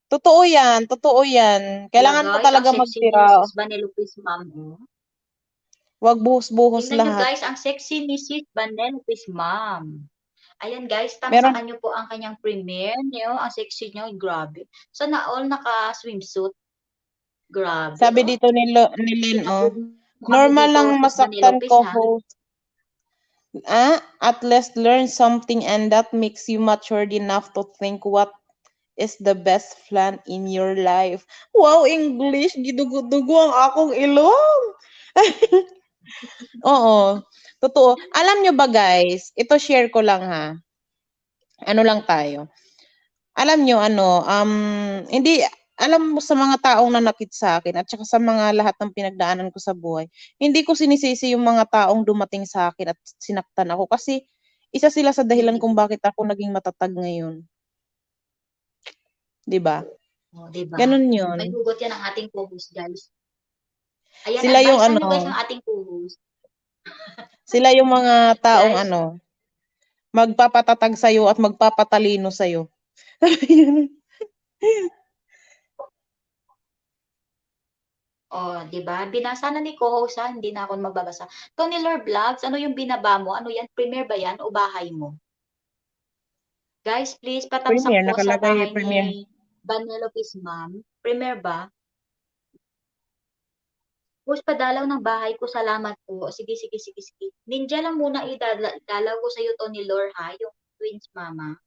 Totoo yan. Totoo yan. Wala, Kailangan mo guys, ang talaga sexy ni magtira. Sis Vanellope's mom. Oh. Huwag buhos-buhos Tingnan nyo, lahat. guys, ang sexy ni Sis Vanellope's mom. Ayan, guys, Meron, tamsakan nyo po ang kanyang premiere nyo. Ang sexy nyo, grabe. Sana all naka-swimsuit. Grabe, sabi oh. dito ni Lynn, oh. Inapprove mo kami Normal dito, lang Sis masaktan Vanellope's, ko, ha? host. At least learn something, and that makes you matured enough to think what is the best plan in your life. Wow, English! Gidugo-dugo ang akong ilong! Oo, totoo. Alam nyo ba, guys, ito share ko lang, ha. Ano lang tayo. Alam nyo, hindi, alam mo, sa mga taong nanakit sa akin at saka sa mga lahat ng pinagdaanan ko sa buhay, hindi ko sinisisi yung mga taong dumating sa akin at sinaktan ako, kasi isa sila sa dahilan kung bakit ako naging matatag ngayon. 'Di ba? Oh, diba? Ganun yun. May hugot yan ang ating co-host, guys. Ayan, Sila yung advice nyo, guys, ang ating co-host. sila yung mga taong Guys, magpapatatag sa'yo at magpapatalino sa'yo. oh, 'di ba? Binasa na ni co-host, ha, hindi na ako magbabasa. Tony Lore Vlogs, ano yung binaba mo? Ano yan? Premiere ba yan o bahay mo? Guys, please patamsak Premier, po sa nakalagay bahay ni premier. Vanellope's mom. Premiere ba? Host, padalaw ng bahay ko. Salamat po. Sige. Ninja lang muna idalaw ko sa'yo, Tony Lore, ha? Yung twins mama.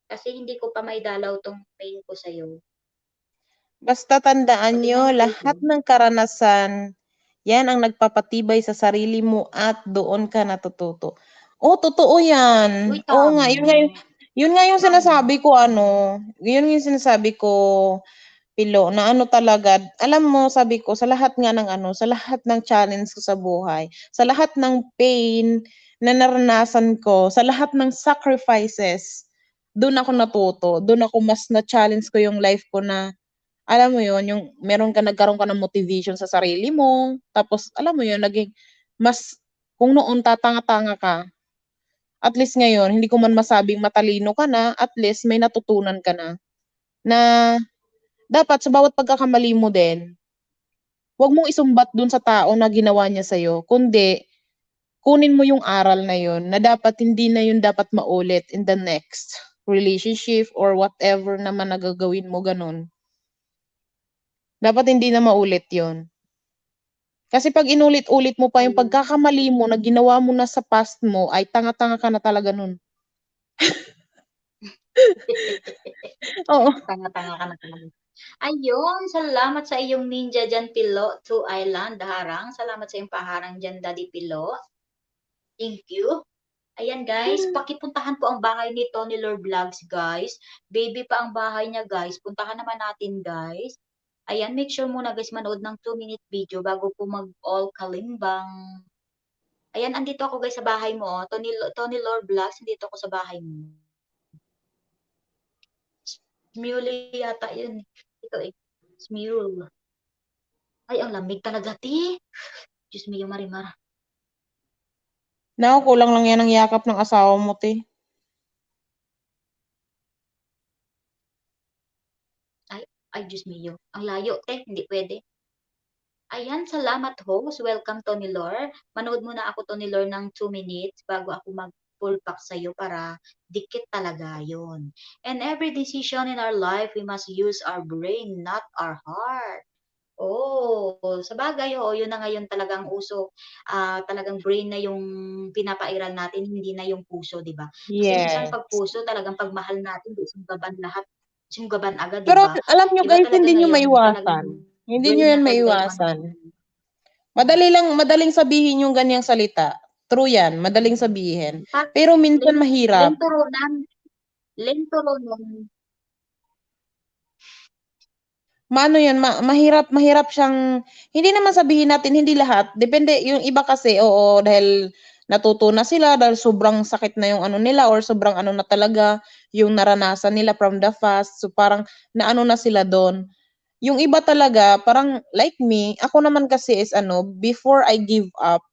Kasi hindi ko pa may dalaw tong main ko sa'yo. Basta tandaan O, nyo, tingnan mo, guys, lahat ng karanasan, yan ang nagpapatibay sa sarili mo at doon ka natututo. Oh, totoo yan. Uy, Oo nga, tama. yun nga yung Tama. sinasabi ko, yun yung sinasabi ko, Pilo, na talaga, alam mo, sabi ko, sa lahat nga ng sa lahat ng challenge ko sa buhay, sa lahat ng pain na naranasan ko, sa lahat ng sacrifices, doon ako natuto, doon ako mas na-challenge ko yung life ko na alam mo yun, yung nagkaroon ka ng motivation sa sarili mo, tapos alam mo yun, naging mas kung noon tatanga-tanga ka, at least ngayon hindi ko man masabing matalino ka na, at least may natutunan ka na, na dapat sa bawat pagkakamali mo din, 'wag mong isumbat dun sa tao na ginawa niya sa'yo, kundi kunin mo yung aral na yun na dapat hindi na yun dapat maulit in the next relationship or whatever naman na gagawin mo, gano'n. Dapat hindi na maulit yun. Kasi 'pag inulit-ulit mo pa yung Ayun. pagkakamali mo na ginawa mo na sa past mo, ay tanga-tanga ka na talaga nun. Oo. Tanga-tanga ka na talaga. Ayun, salamat sa iyong ninja diyan, Pilo, True Island, harang. Salamat sa iyong paharang diyan, Daddy Pilo. Thank you. Ayan guys, pakipuntahan po ang bahay ni Tony Lord Vlogs guys. Baby pa ang bahay niya guys. Puntahan naman natin guys. Ayan, make sure muna guys manood ng 2-minute video bago po mag-all kalimbang. Ayan, andito ako guys sa bahay mo. Oh. Tony Lord Vlogs, andito ako sa bahay mo. Smule yata yun. Ito eh. Smule. Ay, ang lamig talaga, ti. Diyos mo yung marimar. Naku, kulang lang yan ang yakap ng asawa mo, te. Ay, Diyos mio. Ang layo, te. Hindi pwede. Ayan, salamat host. Welcome, Tony Lor. Manood muna ako, Tony Lor, ng 2 minutes bago ako mag-full pack sa'yo para dikit talaga yon. And every decision in our life, we must use our brain, not our heart. Oh, sa bagay, oh, yun na ngayon talagang uso. Talagang brain na yung pinapairal natin, hindi na yung puso, di ba? Kasi minsan Yes. pag puso, talagang pagmahal natin, di sunggaban lahat. Sunggaban agad, di Pero ba? alam nyo Iba guys, talaga hindi nyo ngayon, talagang maiwasan. Hindi nyo brain na yan talaga yung ano. maiwasan. Madaling sabihin yung ganyang salita. True yan, madaling sabihin. Pero minsan mahirap. Lenturonan. Maano yan, mahirap siyang, hindi naman sabihin natin hindi lahat. Depende, yung iba kasi, oo, dahil natuto na sila, dahil sobrang sakit na yung ano nila, or sobrang ano na talaga, yung naranasan nila from the past. So parang naano na sila doon. Yung iba talaga, parang like me, ako naman kasi is ano, before I give up,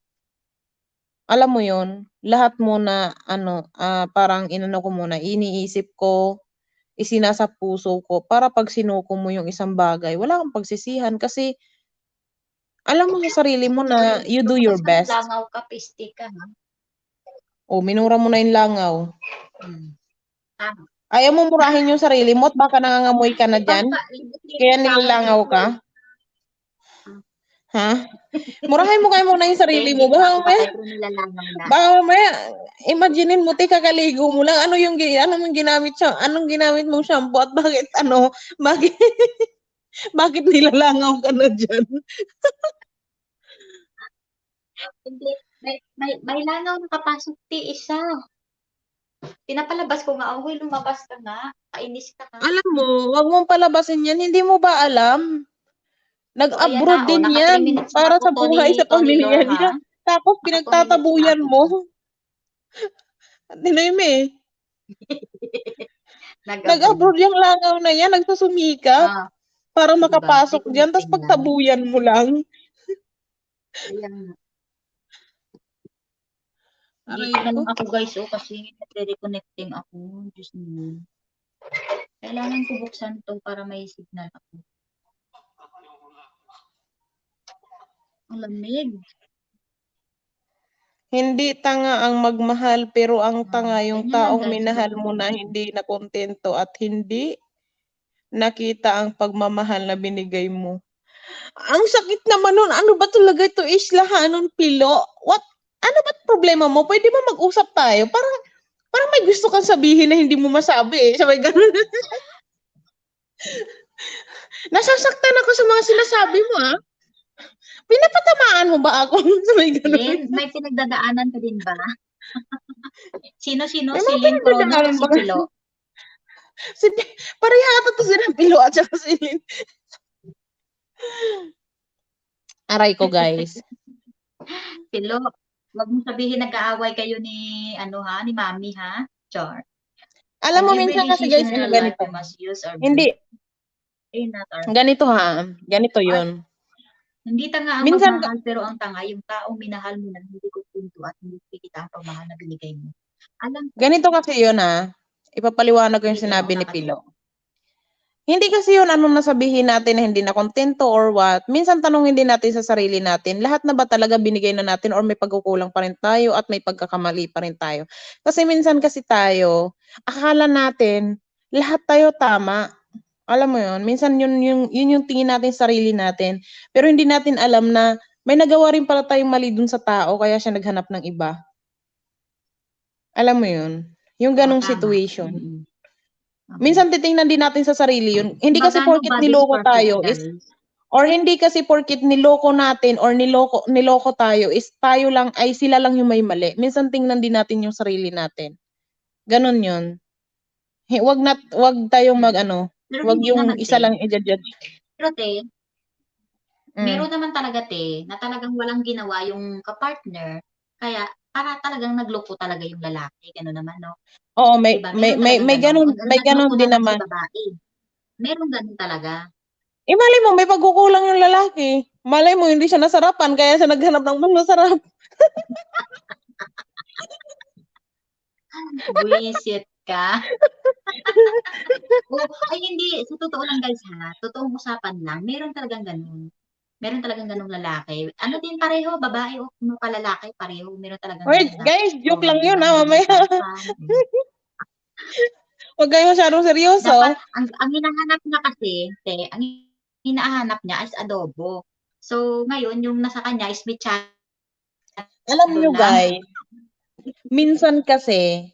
alam mo yun, lahat muna ano, parang inano ko muna, iniisip ko, isinasa puso ko para 'pag sinuko mo yung isang bagay, wala kang pagsisihan kasi alam mo sa sarili mo na you do your Lumabas ka ng best. langaw ka, piste ka, ha? Minura mo na yung langaw. Tama. Ayaw mo murahin yung sarili mo at baka nangangamoy ka na diyan, kaya nilalangaw ka? Ha? Murahin mo kaya muna yung sarili Hindi mo, pa ako patay pero nilalangaw na. baka mamaya imaginin mo kakaligo mo lang, anong ginamit mong shampoo at bakit bakit bakit nilalangaw ka na diyan? Hindi, may langaw nakapasok, ti, isa. Pinapalabas ko nga, "Uy, lumabas ka nga, kainis ka nga." Alam mo, 'wag mong palabasin 'yan, hindi mo ba alam? So, ayan na, Nag-abroad oh, din naka 3 'yan minutes na para ako, sa buhay sa Tony pamilya Lor, niya, ha? tapos Naka 2 minutes na pinagtatabuyan ako, ha? mo. Tinan mo, Nag-abroad. nag-abroad yang langaw na 'yan, nagsusumikap Ah, para di ba? makapasok diyan tapos Reconnecting lang. pagtabuyan mo lang. Ayan nga. Aray Dito na ko. lang ako, guys, oh, kasi nagre-reconnecting ako. Diyos mo. Kailangan ko buksan 'to para may signal ako. Ang lamig. Hindi tanga ang magmahal, pero ang tanga yung Ganyan lang, taong guys. minahal mo na hindi nakuntento at hindi nakita ang pagmamahal na binigay mo. Ang sakit naman nun. Ano ba talaga ito, islahanon pilo? Ano ba't problema mo? Pwede ba mag-usap tayo? Parang may gusto kang sabihin na hindi mo masabi eh. Sabay ganun. Nasasaktan ako sa mga sinasabi mo ah. Pinapatamaan mo ba ako? Sabay ganun. Lynn, may pinagdadaanan ka din ba? Sino-sino? May Si mga Lynn Crono o pinagdadaanan si ba? Pilo? Parehata to sila Pilo at saka si Lynn. Aray ko guys. Pilo, wag mo sabihin nag-aaway kayo ni, ni Mami, ha? Char. Alam In mo every minsan kasi guys, decision in our life, ganito. we must use our Hindi, brain. not our Ganito ha, ganito yun. Hindi tanga ang Minsan, magmahal, pero ang tanga yung taong minahal mo na hindi ko punto at hindi kita ang pagmahal na binigay mo. Alam ko, ganito kasi yun ha. Ipapaliwanag ko yung sige, sinabi ni una kasi. Pilo. Hindi kasi yun anong nasabihin natin na hindi na kontento or what. Minsan tanongin din natin sa sarili natin, lahat na ba talaga binigay na natin or may pagkukulang pa rin tayo at may pagkakamali pa rin tayo. Kasi minsan kasi tayo, akala natin, lahat tayo tama. Alam mo yun, minsan yun yung tingin natin sa sarili natin. Pero hindi natin alam na may nagawa rin pala tayong mali dun sa tao kaya siya naghanap ng iba. Alam mo yun? Yung ganong Tama. situation. Mm-mm. Minsan titingnan din natin sa sarili yun. Hindi kasi Kumbaga, porket nobody's niloko perfect, tayo is guys. or hindi kasi porket niloko natin or niloko tayo is tayo lang ay sila lang yung may mali. Minsan tingnan din natin yung sarili natin. Ganon yun. Wag tayong Pero wag hindi yung naman, isa te. lang i-judge. Pero, te, Mm. meron naman talaga, te, na talagang walang ginawa yung kapartner. Kaya, para talagang nagloko talaga yung lalaki. Gano'n naman, no? Oo, may Diba? may Meron may talagang may gano'n. ganun, may ganun Nagloko din naman si naman. babae. Meron gano'n talaga. Malay mo may pagkukulang yung lalaki. Malay mo hindi siya nasarapan kaya siya naghanap ng mas masarap. Buwisit ka. Ay hindi, sa totoo lang guys ha, totoong usapan lang, meron talagang ganun. Meron talagang ganung lalaki. Ano din pareho, babae o lalaki, pareho. Meron talagang Oy, ganun na, guys, joke lang di yun ba, ha, hindi mamaya. nasarapan. Huwag kayo masyadong seryoso. Dapat, ang hinahanap niya kasi, ang hinahanap niya is adobo. So, ngayon, yung nasa kanya is mechado Alam nyo lang. guys, minsan kasi,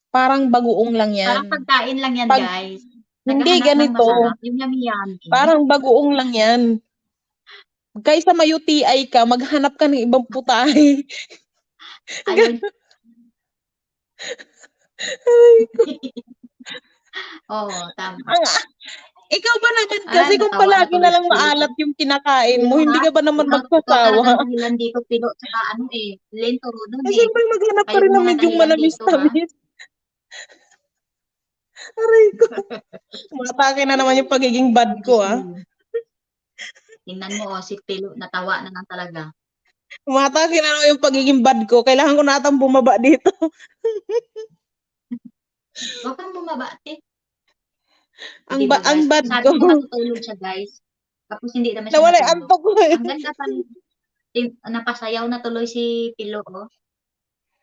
parang bagoong lang yan. Parang pagkain lang yan, guys. Hindi Naghahanap ng ganito. masarap, yung yummy-yummy. Parang bagoong lang yan. Kaysa may UTI ka, maghanap ka ng ibang putahe. Ayun. Oo, tama. Ikaw ba naman kasi kung natawa na palagi tuloy na si lang Pilo. maalat yung kinakain mo, hindi ka ba naman Ikaw talagang magsasawa? dahilan dito, Pilo, tsaka Lento Rodon Eh, siyempre maghanap ka Kayo rin ng mga medyong dahilan dito, ha? manamis-tamis. Aray ko. Matake na naman yung pagiging bad ko, ah. Tingnan mo, si Pilo, natawa na lang talaga. Matake na naman yung pagiging bad ko. Kailangan ko na atang bumaba dito. Huwag kang bumaba, te. Ang Diba, bad guys? Sabi ko. ko natutulog siya, guys. Tapos hindi naman siya Nawala yung natulog. antok ko eh. Ang ganda pa rin. Napasayaw na tuloy si Pilo, oh.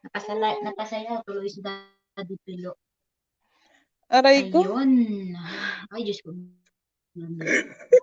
Napasayaw tuloy si Daddy Pilo. Aray ko. Ayun. Ay, Diyos ko.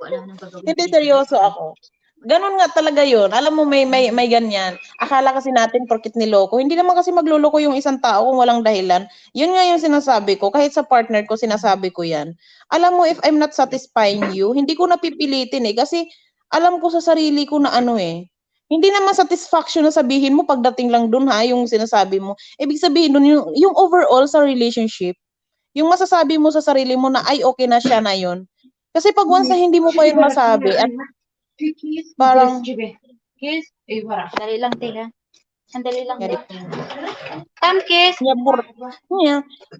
Wala nang gagawin. Hindi, seryoso ako. Ganun nga talaga yun. Alam mo, may ganyan. Akala kasi natin porkit niloko. Hindi naman kasi magluloko yung isang tao kung walang dahilan. Yun nga yung sinasabi ko. Kahit sa partner ko, sinasabi ko yan. Alam mo, if I'm not satisfying you, hindi ko napipilitin eh. Kasi alam ko sa sarili ko na hindi naman satisfaction na sabihin mo pagdating lang dun ha, yung sinasabi mo. Ibig sabihin dun, yung overall sa relationship, yung masasabi mo sa sarili mo na ay okay na siya na yun. Kasi pag once na hindi mo pa yun masabi at parang Kiss. Sandali lang, teka. Sandali lang. Yari. Kiss.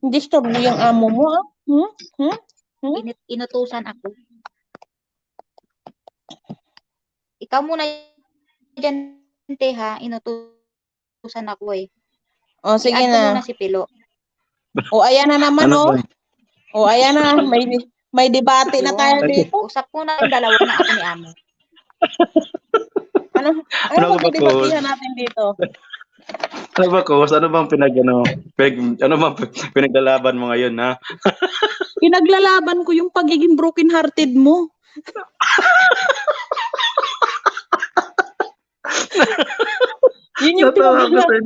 Disturb mo yung amo mo, ah. Inutusan ako. Ikaw muna dyan, te, ha? Inutusan ako, eh. O, sige I-add ko muna na. si Pilo. O, ayan na naman, Ano ba? O, ayan na. May debate na tayo dito. Usap ko na yung dalawa na ako ni Amo. Ano pag-debatehan natin dito? Ano ba, Kos? Ano bang pinaglalaban mo ngayon, ha? Pinaglalaban ko yung pagiging broken-hearted mo. Yun yung pinaglalaban.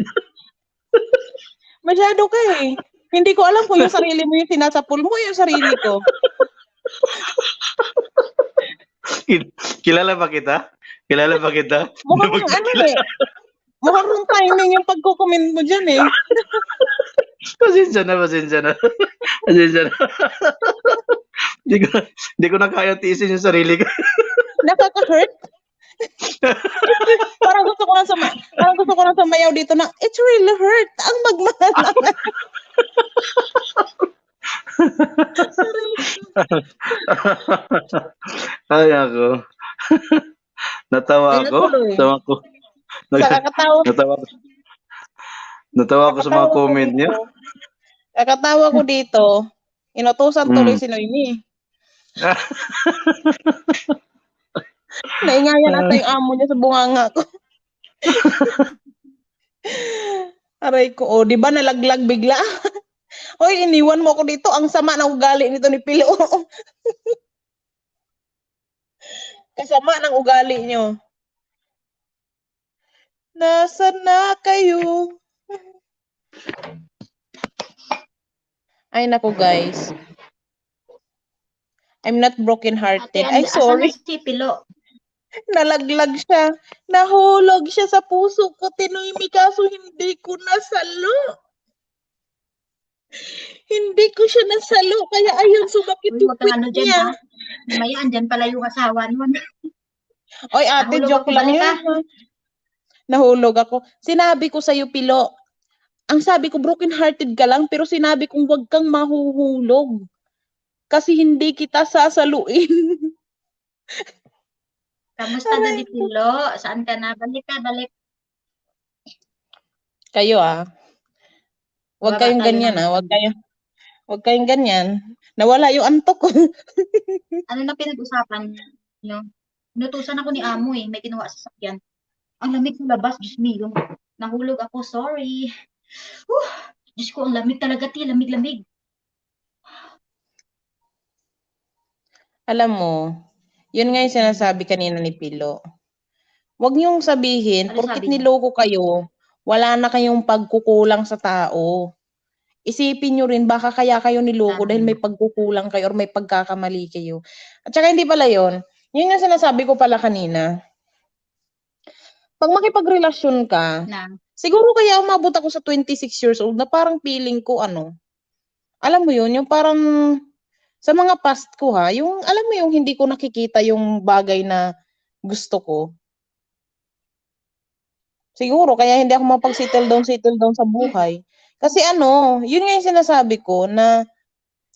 Masyado ka eh. Hindi ko alam kung yung sarili mo yung sinasapul mo, yung sarili ko. Kilala ba kita? Mukhang Mukhang timing yung pagko-comment mo dyan eh. Pasensya na. Hindi ko na kaya tiisin yung sarili ko. Nakaka-hurt? Parang gusto ko lang sumayaw dito na, it's really hurt. Ang magmahal. Ay, ako. Natawa Ay, ako. natuloy. Natawa ko. Sa kakatawa, Natawa ko. Natawa ko sa mga kakatawa ko comment niya. dito. Kakatawa ko dito. Inutusan tuloy Mm. si Noemi. Naingayan ata yung amo niya sa bunganga ko. Aray ko, oh, di ba nalaglag bigla? Hoy, iniwan mo ako dito. Ang sama ng ugali nito ni Pilo. Kasama ng ugali nyo. Nasaan na kayo? Ay, naku guys. I'm not broken-hearted. Ay, Asan na sorry. si Pilo? Nalaglag siya. Nahulog siya sa puso ko, Tinoymi, kaso hindi ko nasalo. Hindi ko siya nasalo, kaya ayun, sumakit Uy, yung huwag kang puwit ano dyan niya. ha. Mamaya, andyan pala yung asawa nun. Oy, ate, Nahulog joke ako, lang balik yun. ka. Ha? Nahulog ako. Sinabi ko sa'yo, Pilo, ang sabi ko, broken-hearted ka lang, pero sinabi kong huwag kang mahuhulog. Kasi hindi kita sasaluin. Kamusta na di Pilo? Saan ka na? Balik ka, balik. Kayo Huwag Baba kayong tayo ganyan ng Huwag kayong ganyan. Nawala yung antok ko. Ano na pinag-usapan nyo? Inutusan ako ni Amo may ginawa sa sakyan. Ang lamig sa labas, Diyos mio. Nahulog ako, sorry. Diyos ko, ang lamig talaga, lamig-lamig. Alam mo, yun nga yung sinasabi kanina ni Pilo. Huwag niyong sabihin, Ano porkit sabi niya? niloko kayo, wala na kayong pagkukulang sa tao. Isipin niyo rin, baka kaya kayo niloko dahil may pagkukulang kayo or may pagkakamali kayo. At saka hindi pala yun. Yun yung sinasabi ko pala kanina. Pag makipagrelasyon ka, Na, siguro kaya umabot ako sa 26 years old na parang feeling ko alam mo yun, yung parang sa mga past ko yung alam mo yung hindi ko nakikita yung bagay na gusto ko. Siguro kaya hindi ako mapag-settle down sa buhay. Kasi yun nga yung sinasabi ko na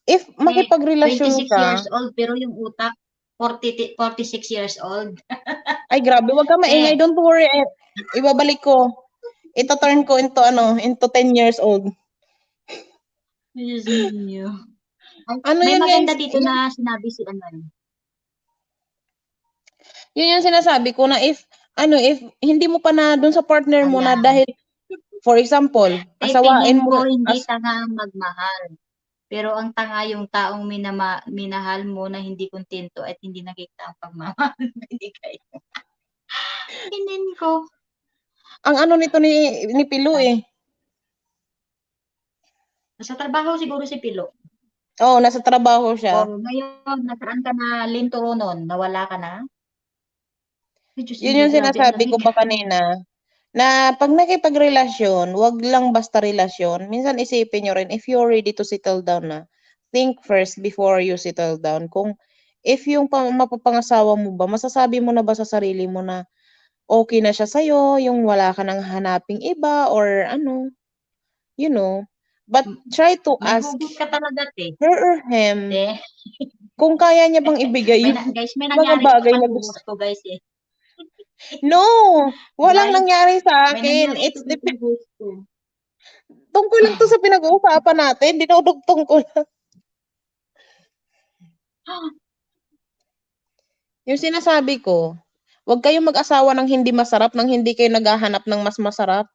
if makipagrelasyon 26 years ka, old, pero yung utak, 46 years old. ay grabe, wag ka maingay, don't worry. Ibabalik ko. Ito-turn ko into 10 years old. Diyos mio. Yun May nga maganda dito na sinabi si Yun yung sinasabi ko na if hindi mo pa na dun sa partner mo na Ayan. dahil, for example, asawain Tingin mo ko na, hindi tanga ang magmahal. Pero ang tanga yung taong minahal mo na hindi kontento at hindi nakita ang pagmamahal. Hindi kayo. Tingin ko. ang nito ni Pilu Nasa trabaho siguro si Pilo. Oo, nasa trabaho siya. O ngayon, nasaan ka na linturo nun? Nawala ka na? Yun yung sinasabi ko pa kanina, na pag nakipagrelasyon, wag lang basta relasyon. Minsan isipin nyo rin, if you're ready to settle down na, think first before you settle down. Kung if yung mapapangasawa mo ba, masasabi mo na ba sa sarili mo na okay na siya sa'yo, yung wala ka nang hanaping iba or you know. But try to May ask hugot ka talaga, te. her or him Te. kung kaya niya bang ibigay yung Guys, may mga nangyari bagay sa na pag-uus gusto. ko, guys No! Walang Guys, nangyari sa may akin. nangyari It's sa pag-uus ko. tungkol lang to sa pinag-uusapan natin. Dinudugtong ko lang. Yung sinasabi ko, huwag kayong mag-asawa ng hindi masarap nang hindi kayo naghahanap ng mas masarap.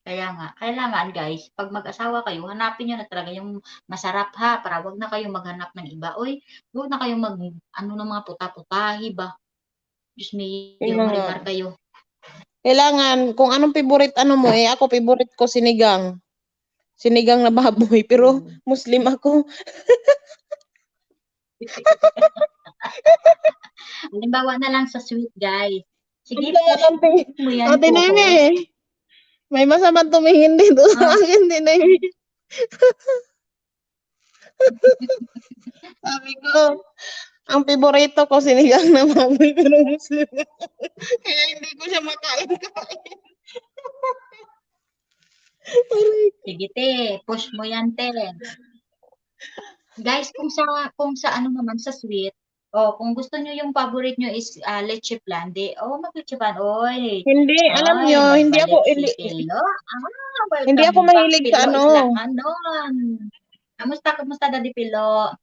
Kaya nga, kailangan guys, pag mag-asawa kayo, hanapin nyo na talaga yung masarap para wag na kayong maghanap ng iba. Oy, wag na kayong ng mga puta-putahi ba? Diyos Yun me, na nga. marimar kayo. Kailangan, kung anong favorite mo ako favorite ko sinigang. Sinigang na baboy, pero Muslim ako. Halimbawa na lang sa sweet guys. Sige, Push mo yan Ate po. Neme, may masamang tumingin dito sa akin, Neme. Sabi ko, ang favorito ko sinigang na baboy, pero Muslim ako. Kaya hindi ko siya makain-kain. Sige te, push mo yan te. Guys, kung sa ano naman sa sweet, kung gusto niyo yung favorite niyo is leche flan, mag-leche flan. Oy, Hindi, alam ay, nyo, nagbalik si Pilo. hindi ako Welcome back. mahilig sa Pilo ano. Islacanon. Kamusta Daddy Pilo?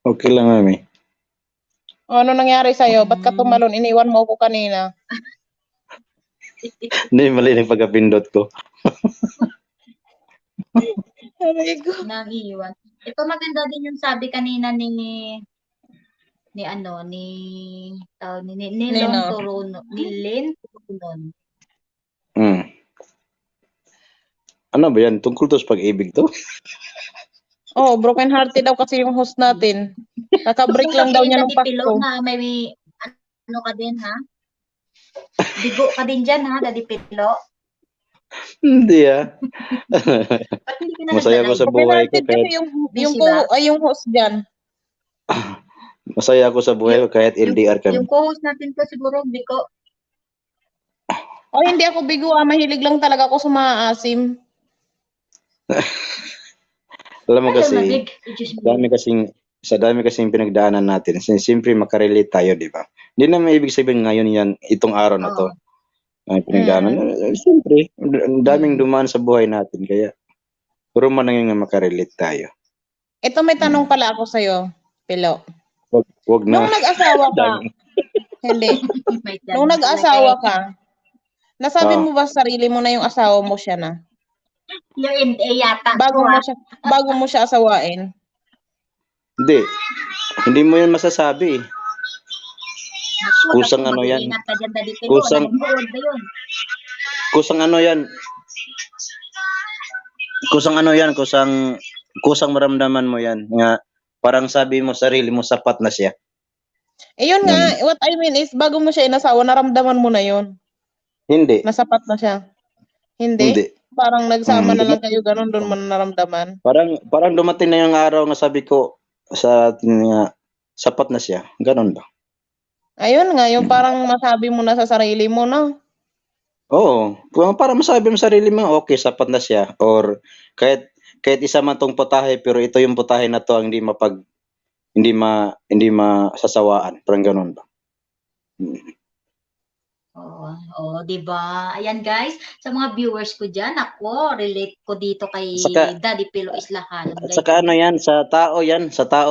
Okay lang, mami. Ano nangyari sa'yo? Ba't ka tumalon? Iniwan mo ako kanina. Hindi, mali yung pagkapindot ko. Aray ko. Nang iwan. Ito maganda din yung sabi kanina ni Lon Nino. Turuno, ni Len Turunon. Ano ba yan? Tungkol to sa pag-ibig to? Oh, broken hearted daw kasi yung host natin. Kaka-break lang daw niya ng Daddy Pilo Pasko. na may ano ka din, ha? Bigo ka din dyan, ha, Daddy Pilo? Hindi Ba't hindi ka na Masaya ko sa Broken buhay ko hearted kasi kahit yung host dyan. masaya ko sa buhay ko kahit LDR kami. Yung co-host natin ko siguro, Biko. Oh, hindi ako bigo. Mahilig lang talaga ako sa maasim. Alam mo kasi, Malamig. sa dami kasing pinagdaanan natin, siyempre makarelate tayo, di ba? Hindi na may ibig sabihin ngayon yan, itong araw na to. Ay, pinagdaanan. Siyempre, ang daming dumaan sa buhay natin, kaya puro man lang yung makarelate tayo. Ito may tanong pala ako sa'yo, Pilo. Wag na. Nung nag-asawa ka, hindi. Nung nag-asawa ka, nasabi mo ba sa sarili mo na yung asawa mo siya na? Yung yata. Bago mo siya asawain? Hindi. Hindi mo yun masasabi eh. Kusang ano yan. Kusang ano yan. Kusang maramdaman mo yan. Nga, parang sabi mo sarili mo sapat na siya. Yun nga, what I mean is, bago mo siya inasawa, naramdaman mo na yun. Hindi. Nasapat na siya. Hindi. Parang nagsama na lang kayo, ganun doon mo naramdaman. Parang dumating na yung araw nga sabi ko sa atin nga, sapat na siya. Ganun ba? Ayun nga, yung parang masabi mo na sa sarili mo, no? Oo. Para masabi mo sa sarili mo, okay, sapat na siya. Or kahit isa man tong putahe, pero ito yung putahe na to ang hindi masasawaan. Parang ganun ba? Oo, di ba? Ayan guys, sa mga viewers ko diyan, ako relate ko dito kay Daddy Pilo Islacanon. Saka ano yan, sa tao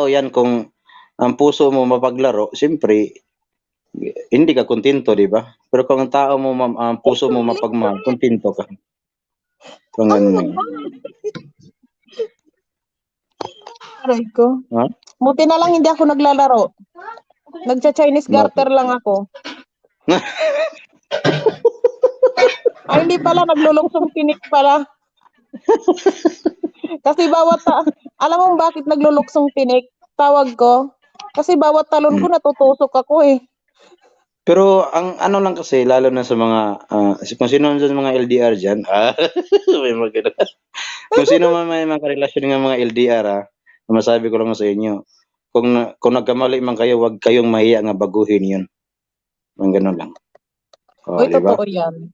yan kung ang puso mo mapaglaro, siyempre hindi ka kontento, di ba? Pero kung ang tao mo ang puso mo mapagmahal, kontento ka. Kung ganun. Aray ko. Buti na lang hindi ako naglalaro. Nagcha-Chinese garter lang ako. Ay, hindi pala, nagluluksong tinik pala. Kasi alam mo bakit nagluluksong tinik? Tawag ko. Kasi bawat talon ko natutusok ako eh. Pero ang ano lang kasi, lalo na sa mga, kung sino sa mga LDR dyan, may mga kung sino man may mga relasyon ng mga LDR, masabi ko lang sa inyo, kung nagkamali man kayo, wag kayong mahiya nga baguhin yun. Ang ganun lang. Uy, diba? totoo yan.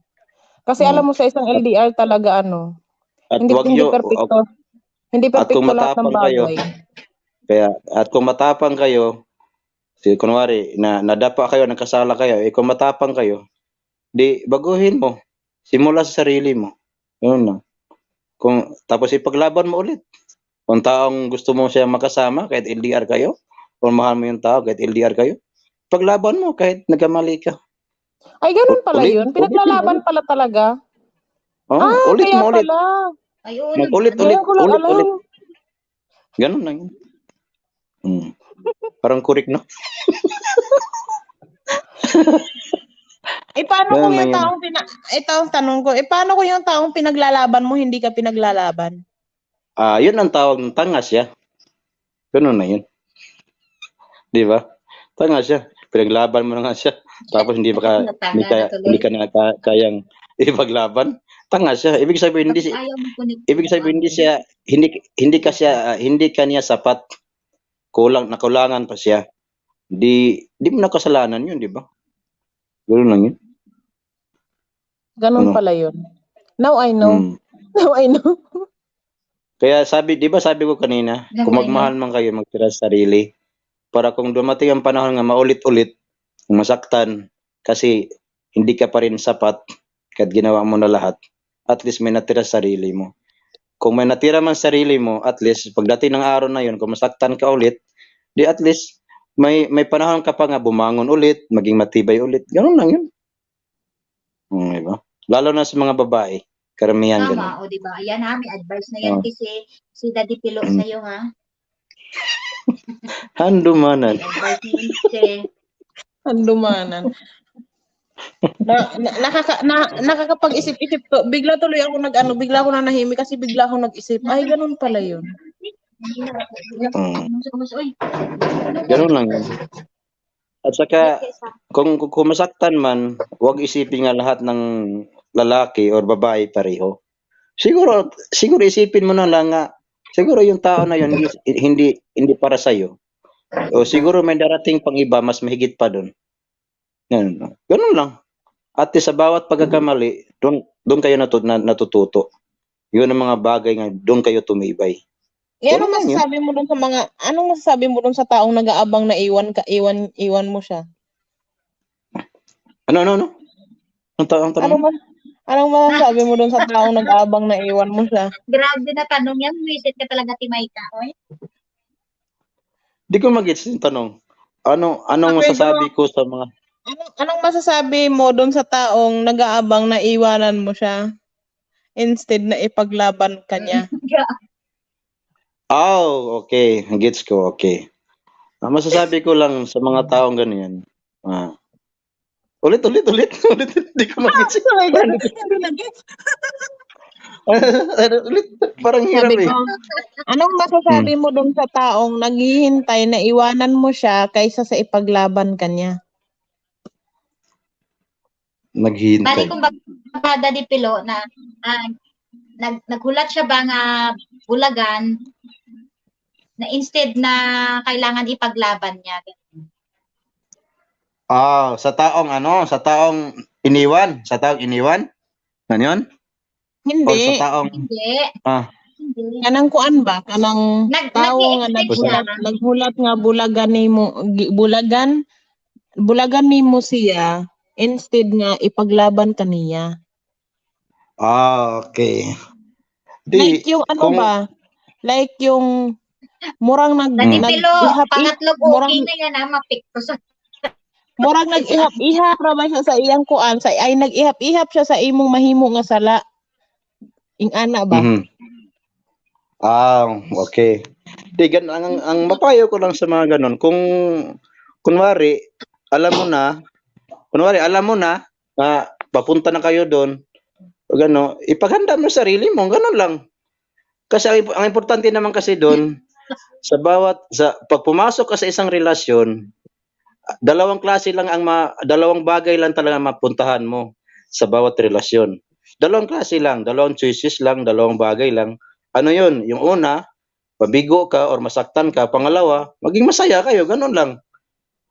Kasi alam mo sa isang LDR talaga hindi perfecto. Hindi perfecto lahat ng bagay. At kung matapang kayo, kunwari, nadapa kayo, nagkasala kayo, kung matapang kayo, di baguhin mo. Simula sa sarili mo. Yun lang. Tapos ipaglaban mo ulit. Kung taong gusto mo siya makasama, kahit LDR kayo, kung mahal mo yung tao, kahit LDR kayo, paglaban mo kahit nagkamali ka. Ay, ganun pala yun? Pinaglalaban pala talaga? Ulit mo ulit. Ulit. Ganun lang yun. Parang kurik, no? Paano kung yung taong ito ang tanong ko, paano kung yung taong pinaglalaban mo, hindi ka pinaglalaban? Yun ang tawag ng tanga siya. Ganun na yun. Di ba? Tanga siya. Pinaglaban mo na nga siya. Tapos hindi ka na kayang ipaglaban. Tanga siya. Ibig sabihin hindi ka niya sapat. Nakulangan pa siya. Di mo na kasalanan yun, di ba? Ganun lang yun. Ganun pala yun. Now I know. Now I know. Kaya di ba sabi ko kanina, kung magmahal man kayo, magtira sa sarili. Para kung dumating ang panahon nga maulit-ulit, masaktan, kasi hindi ka pa rin sapat, kahit ginawa mo na lahat, at least may natira sa sarili mo. Kung may natira man sa sarili mo, at least, pagdating ng araw na yun, kung masaktan ka ulit, di at least, may panahon ka pa nga bumangon ulit, maging matibay ulit. Ganun lang yun. Diba? Lalo na sa mga babae. Karamihan ganun. Tama, o diba? Ayan ha, may advice na yan Oh. kasi si Daddy Pilo sa'yo ha. Handumanan. May advice na yun kasi. Handumanan. Nakakapag-isip-isip to. Bigla tuloy ako bigla ako nanahimik kasi bigla ako nag-isip. Ay, ganun pala yun. Uy. Ganun lang yun. At saka, kung masaktan man, huwag isipin nga lahat ng lalaki or babae pareho. Siguro isipin mo na lang nga, siguro yung tao na yun hindi para sa'yo. O siguro may darating pang iba, mas mahigit pa doon. Ganun lang. At sa bawat pagkakamali, doon kayo natututo. Yun ang mga bagay nga, doon kayo tumibay. Anong masasabi mo doon sa taong nag-aabang na iwan mo siya? Ano? Ang tanong? Anong masasabi mo doon sa taong nag-aabang na iwan mo siya? Grabe na tanong yan. Visit ka talaga, Timayka. Oy. Di ko mag-gets yung tanong. Anong masasabi ko sa mga... Anong masasabi mo doon sa taong nag-aabang na iwanan mo siya instead na ipaglaban ka niya? Oh, okay. Gets ko, okay. Masasabi ko lang sa mga taong ganyan. Ulit. Di ko mag-gets. Hindi na-gets. Ulit, parang hirap Sabi ko, anong masasabi mo doon sa taong naghihintay na iwanan mo siya kaysa sa ipaglaban ka niya? Naghihintay. Bali kung baka Daddy Pilo na naghulat siya ba nga bulagan na instead na kailangan ipaglaban niya. Sa taong iniwan? Sa taong iniwan? Ganyan? Hindi. O sa taong... Hindi. Hindi. Kanang kuan ba? Kanang tao nga naghulat nga bulagan nimo siya instead nga ipaglaban kaniya. Okay. Like yung like yung murang nag-ihap pangatlog okay na yan mapik ko sa murang nag-ihap-ihap ra ba siya sa iyang kuan ay nag-ihap-ihap siya sa imong mahimo nga sala. Ing ana ba? Okay. Ang mapayo ko lang sa mga ganon, kung kunwari alam mo na papunta na kayo doon, ipaghanda mo sarili mo, ganon lang. Kasi ang importante naman kasi doon, pag pumasok ka sa isang relasyon, dalawang bagay lang talaga mapuntahan mo sa bawat relasyon. Dalawang klase lang, dalawang choices lang, dalawang bagay lang. Ano yun? Yung una, pabigo ka or masaktan ka. Pangalawa, maging masaya kayo. Ganon lang.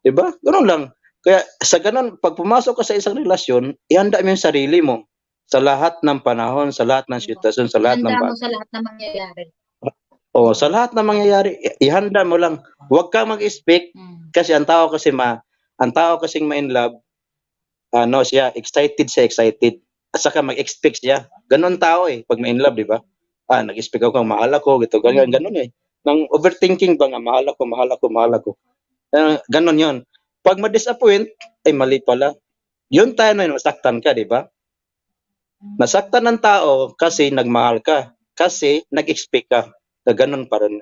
Diba? Ganon lang. Kaya sa ganon, pag pumasok ka sa isang relasyon, ihanda mo yung sarili mo sa lahat ng panahon, sa lahat ng sitwasyon, sa lahat ng bagay. Ihanda mo sa lahat ng mangyayari. Sa lahat ng mangyayari, ihanda mo lang. Huwag kang mag-expect kasi ang tao kasing ma-in love, siya excited. At saka mag-expect siya. Ganon tao pag ma-in love, di ba? Nag-expect ako, mahal ako, ganon Nang overthinking ba nga, mahal ako. Ganon yun. Pag ma-disappoint, ay mali pala. Yun tayo na nasaktan ka, di ba? Nasaktan ng tao kasi nagmahal ka. Kasi nag-expect ka. Ganon pa rin.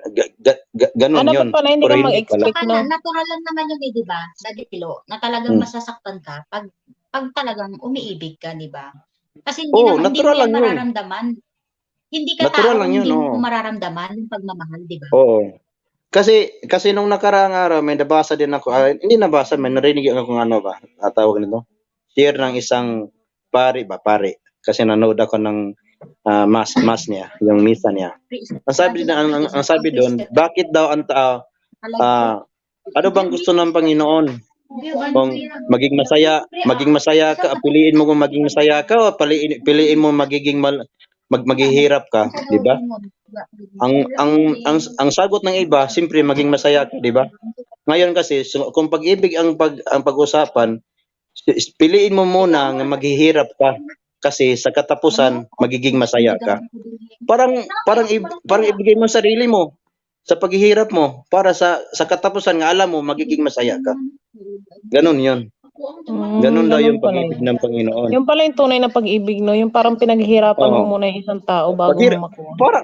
Ganon yun. Pala hindi ka mag-expect, no? Natural lang naman yun di ba? Daddy Pilo, na talagang masasaktan ka pag talagang umiibig ka, di ba? Kasi hindi mo yan mararamdaman. Hindi ka tao, hindi mo mararamdaman yung pagmamahal, di ba? Oo. Kasi nung nakaraang araw, may nabasa din ako, hindi nabasa, may narinig ako ng tawag nito? Share ng isang pare. Kasi nanood ako ng mass niya, yung misa niya. Ang sabi doon, bakit daw ang tao, ano bang gusto ng Panginoon? Kung maging masaya ka, piliin mo kung maging masaya ka o piliin mo magiging maghihirap ka, di ba? Ang sagot ng iba, siyempre maging masaya ka, di ba? Ngayon kasi kung pag-ibig ang pag-usapan, piliin mo muna nga maghihirap ka kasi sa katapusan magiging masaya ka. Parang ibigay mo sarili mo sa paghihirap mo para sa katapusan nga alam mo magiging masaya ka. Ganun 'yon. Ganun daw yung pala pag-ibig yun. ng Panginoon. Yung pala yung tunay na pag-ibig, no? Yung parang pinaghihirapan mo Oo. muna yung isang tao bago Paghira- mo makuha. Para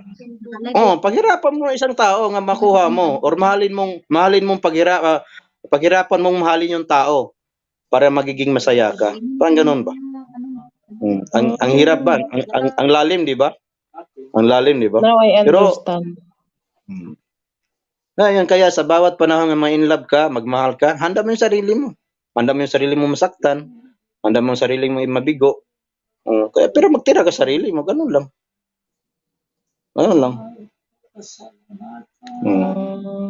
paghirapan mo isang tao nga makuha mo or mahalin mong paghirapan mong mahalin yung tao para magiging masaya ka. Parang ganun ba? Ang hirap ba? Ang lalim, di ba? Ang lalim, di ba? Now I Pero understand. ngayon kaya sa bawat panahon nga ma-in love ka, magmahal ka, handa mo yung sarili mo. Handa mo yung sarili mo masaktan. Handa mo yung sarili mo mabigo. Kaya pero magtira ka sarili mo, ganun lang. Ganun lang.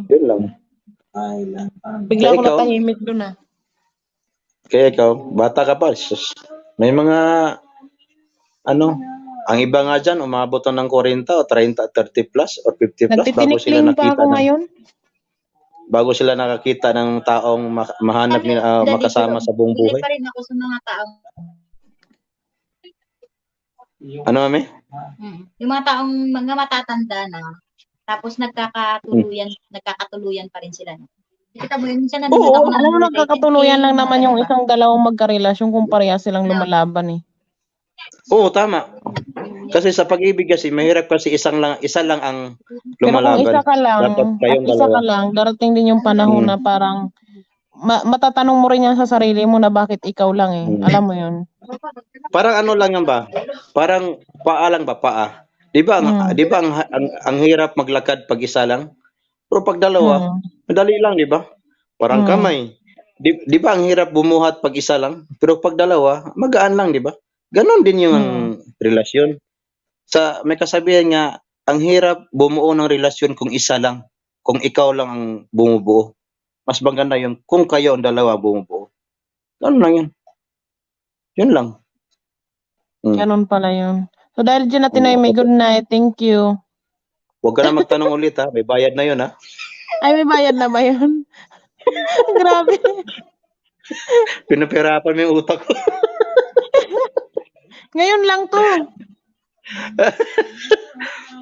Yun lang. Bigla Kaya ko ikaw? natahimik dun ah. Kaya ikaw, bata ka pa. Sus. May mga ang iba nga dyan, umabot na ng 40 o 30, 30 plus or 50 plus bago sila Nagtitinikling pa nakita ako ngayon. bago sila nakakita ng taong mahanap nila makasama sa buong buhay. Hindi pa rin ako sa mga taong Ano, mami? yung mga taong mga matatanda na tapos nagkakatuluyan pa rin sila. Kita mo yun, minsan nanonood ako ng Alam mo, nagkakatuluyan lang naman yung isang dalawang magkarelasyon kung pareha silang lumalaban eh. Oo, tama. Kasi sa pag-ibig kasi mahirap kasi isa lang ang Pero kung lumalaban. isa ka lang, Dapat kayong isa ka dalawa. lang, darating din yung panahon na parang matatanong mo rin yan sa sarili mo na bakit ikaw lang eh. Alam mo yun. Parang ano lang yan ba? Parang paa lang ba? Paa. Di ba ang hirap maglakad pag isa lang? Pero pag dalawa, madali lang, di ba? Parang kamay. Di ba ang hirap bumuhat pag isa lang? Pero pag dalawa, magaan lang, di ba? Ganon din yung relasyon. May kasabihan nga, ang hirap bumuo ng relasyon kung isa lang. Kung ikaw lang ang bumubuo. Mas maganda yun kung kayo ang dalawa bumubuo. Ganon lang yun. Yun lang. Ganon pala yun. So dahil dyan natin ay may good night. Thank you. Huwag ka na magtanong ulit ha. May bayad na yun ha. Ay, may bayad na ba yun? Grabe. Pinapirapan mo yung utak ko. Ngayon lang to.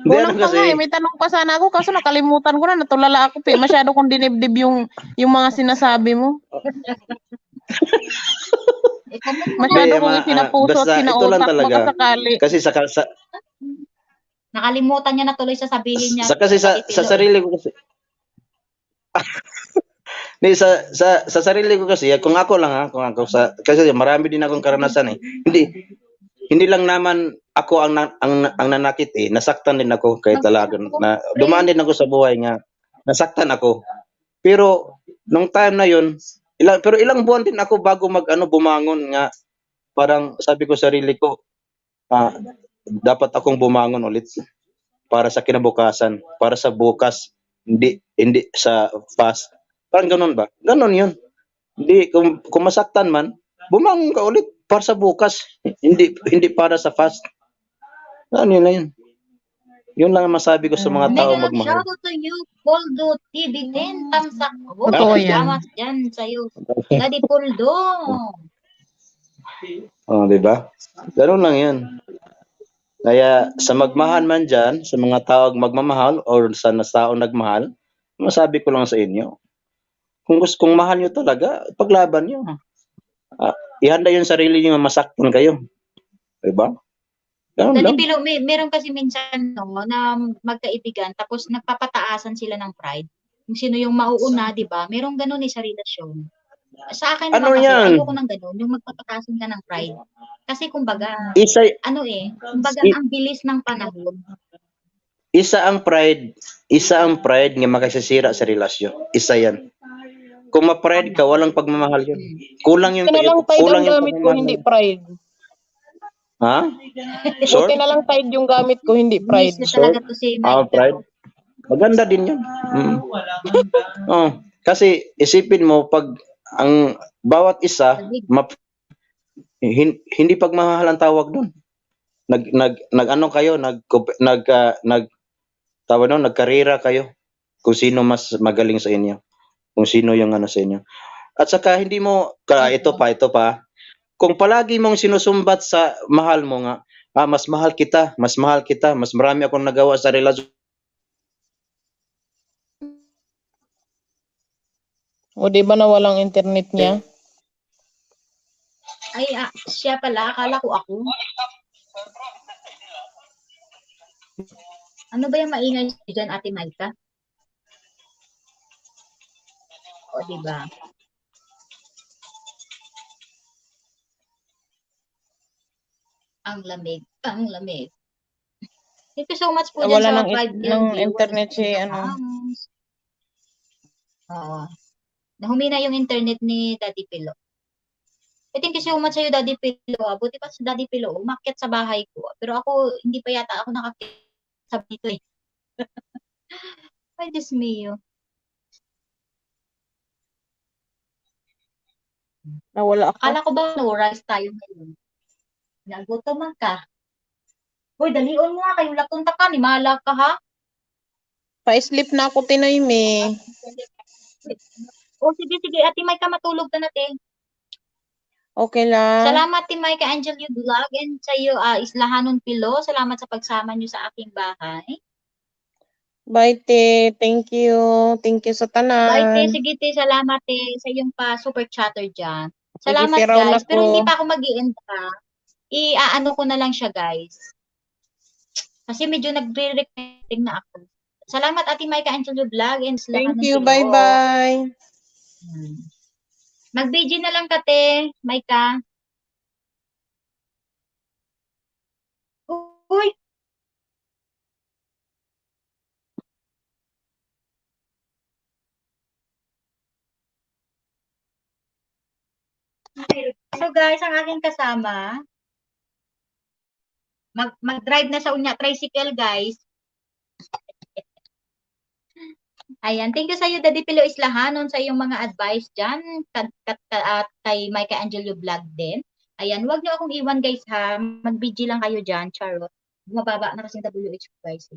Kulang pa nga eh. May tanong pa sana ako kaso nakalimutan ko na. Natulala ako. Masyado kong dinibdib yung mga sinasabi mo. Masyado kong isinapuso at sinautak baka sakali. Kasi nakalimutan niya na tuloy sasabihin niya. Kasi sa sarili ko kasi. sa sarili ko kasi, kung ako lang kasi marami din akong karanasan eh. Hindi lang naman ako ang nanakit eh. Nasaktan din ako kahit talagang na dumaan din ako sa buhay nga nasaktan ako. Pero nung time na yun, ilang buwan din ako bago bumangon nga parang sabi ko sarili ko dapat akong bumangon ulit para sa kinabukasan, para sa bukas, hindi sa past. Parang ganun ba? Ganun yun. Hindi, kung masaktan man, bumangon ka ulit para sa bukas. Hindi para sa past. Ano yun na yun? Yun lang ang masabi ko sa mga tao magmahal. Shout out to you, Poldo TV 10 tamsak. Totoo yan. Salamat dyan sa'yo. Daddy Poldo. Diba? Ganun lang yun. Kaya sa magmahal man dyan, sa mga tao magmamahal or sa taong nagmahal, masabi ko lang sa inyo, kung mahal nyo talaga, paglaban nyo. Ihanda yung sarili nyo masaktan kayo. Diba? Ganun lang. Pero meron kasi minsan na magkaibigan tapos nagpapataasan sila ng pride. Kung sino yung mauuna, di ba? Merong ganun sa relasyon. Sa akin naman kasi, ayoko ng ganun, yung magpapataasan ka ng pride. Kasi kumbaga, ang bilis ng panahon. Isa ang pride nga makasisira sa relasyon. Isa yan. Kung ma-pride ka, walang pagmamahal yun. Kulang yung kulang yung gamit ko, hindi pride. Ha? Buti na lang pride yung gamit ko, hindi pride. Pride. Maganda din yun. Kasi isipin mo, pag ang bawat isa, hindi pagmamahal ang tawag doon. nag-ano kayo, tawag nun, nagkarera kayo kung sino mas magaling sa inyo, kung sino yung ano sa inyo. At saka hindi mo ito pa, kung palagi mong sinusumbat sa mahal mo nga, mas mahal kita, mas mahal kita, mas marami akong nagawa sa relasyon. O di ba na walang internet niya? Ay, siya pala. Akala ko ako. Ano ba yung maingay dyan, Ate Maika? O, diba? Ang lamig. Ang lamig. Thank you so much po dyan Wala sa ng 5K viewers internet si in the ano. house. Oo. Nahumina yung internet ni Daddy Pilo. Thank you so much sa'yo, Daddy Pilo. Buti pa si Daddy Pilo, umakyat sa bahay ko. Pero ako, hindi pa yata ako nakakita dito eh. Ay, Diyos mio. Nawala ako. Akala ko ba no rice tayo ngayon? Nagutom ka. Hoy, dalion mo nga kayo latunta ka, ni mahala ka ha. Pa-sleep na ako, Tinoy, me. O sige, Ate May ka matulog ka natin. Okay lang. Salamat, Timay, kay Angel yung vlog and sa iyo, Islahanon Pilo. Salamat sa pagsama niyo sa aking bahay. Bye, te. Thank you. Thank you sa tanan. Bye, te. Sige, te. Salamat, te. Sa iyong super chatter dyan. Sige, Salamat, tiraw na guys. Pero ko. hindi pa ako mag-i-end pa. I-ano ko na lang siya, guys. Kasi medyo nagre-recording na ako. Salamat, Ate May, kay Angel yung vlog and Thank Islahanon you. Pilo. Bye-bye. Mag-BG na lang ka, te. Maika. Uy! So guys, ang aking kasama, mag-drive na sa unya tricycle, guys. Ayan, thank you sa iyo, Daddy Pilo Islahanon, sa iyong mga advice dyan, at kay Micah Angelio Vlog din. Ayan, huwag niyo akong iwan, guys, ha. Mag-BG lang kayo dyan, charot. Bumababa na kasi WH, guys.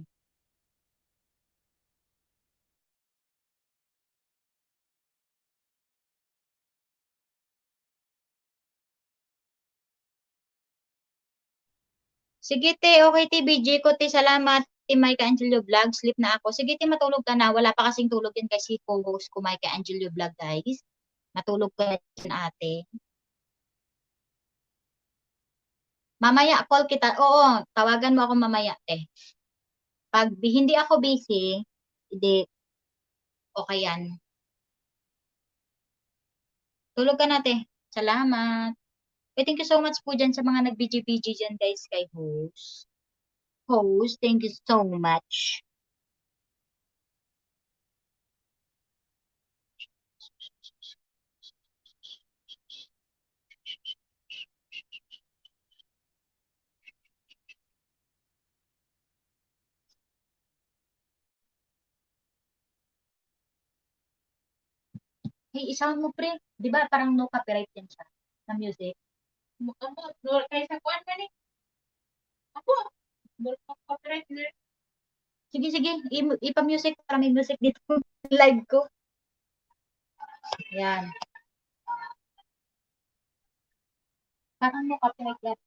Sige, te. Okay, te. BG ko, te. Salamat. Te Micah Angelio Vlog. Sleep na ako. Sige, te. Matulog ka na. Wala pa kasing tulog din kasi co-host ko, Micah Angelio Vlog, guys. Matulog ka na, ate. Mamaya, call kita. Oo, tawagan mo ako mamaya, te. Pag hindi ako busy, hindi, okay yan. Tulog ka na, te. Salamat. Thank you so much po dyan sa mga nag-BG-BG dyan, guys, kay host. Host, thank you so much. Hey, isahan mo, pre. Di ba parang no copyright yan siya sa music? Kaya sa kuwan ka ni. Ako, copyright na. Sige, sige. Ipa-music para may music dito. Live ko. Yan. Parang no copyright yan.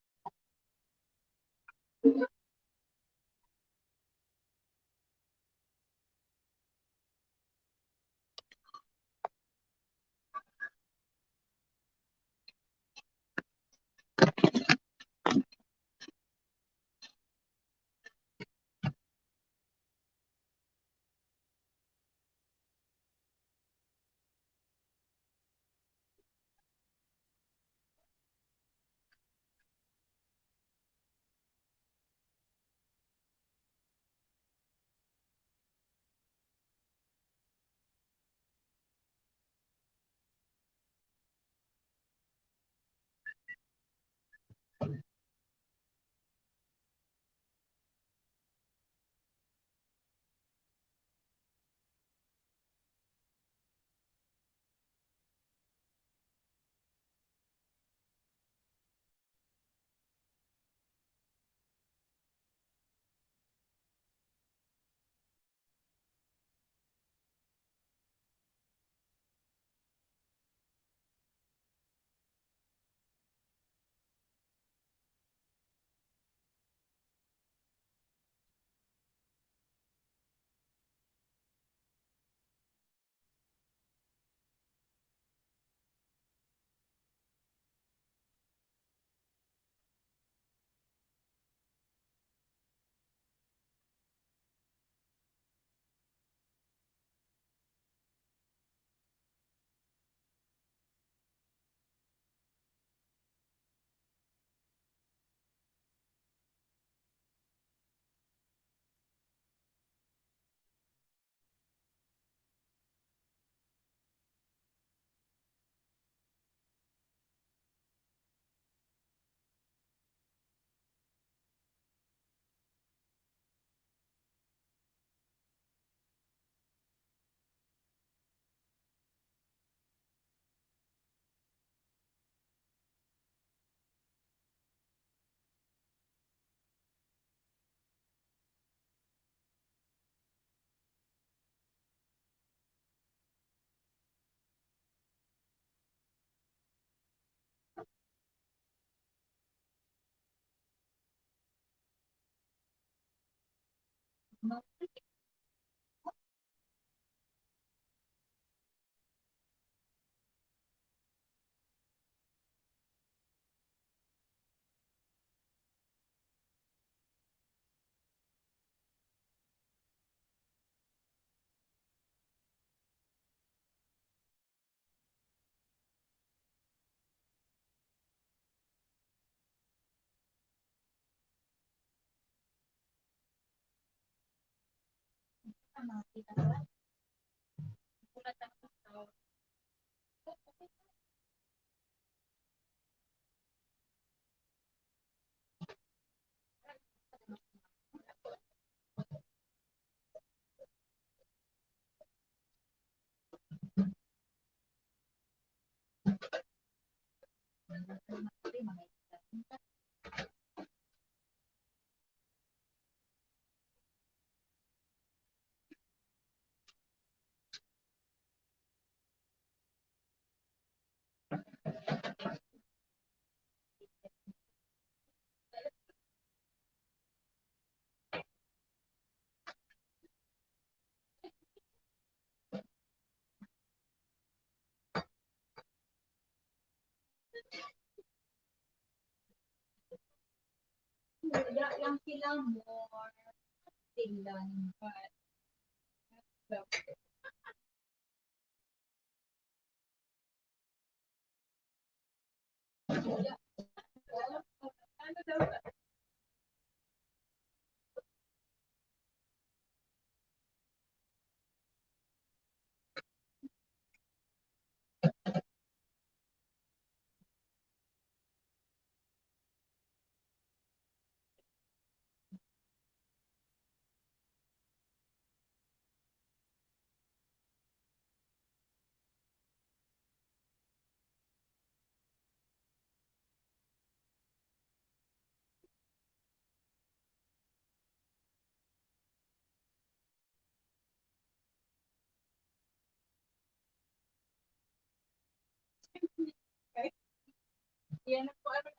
Yang sila more sila but yan po ano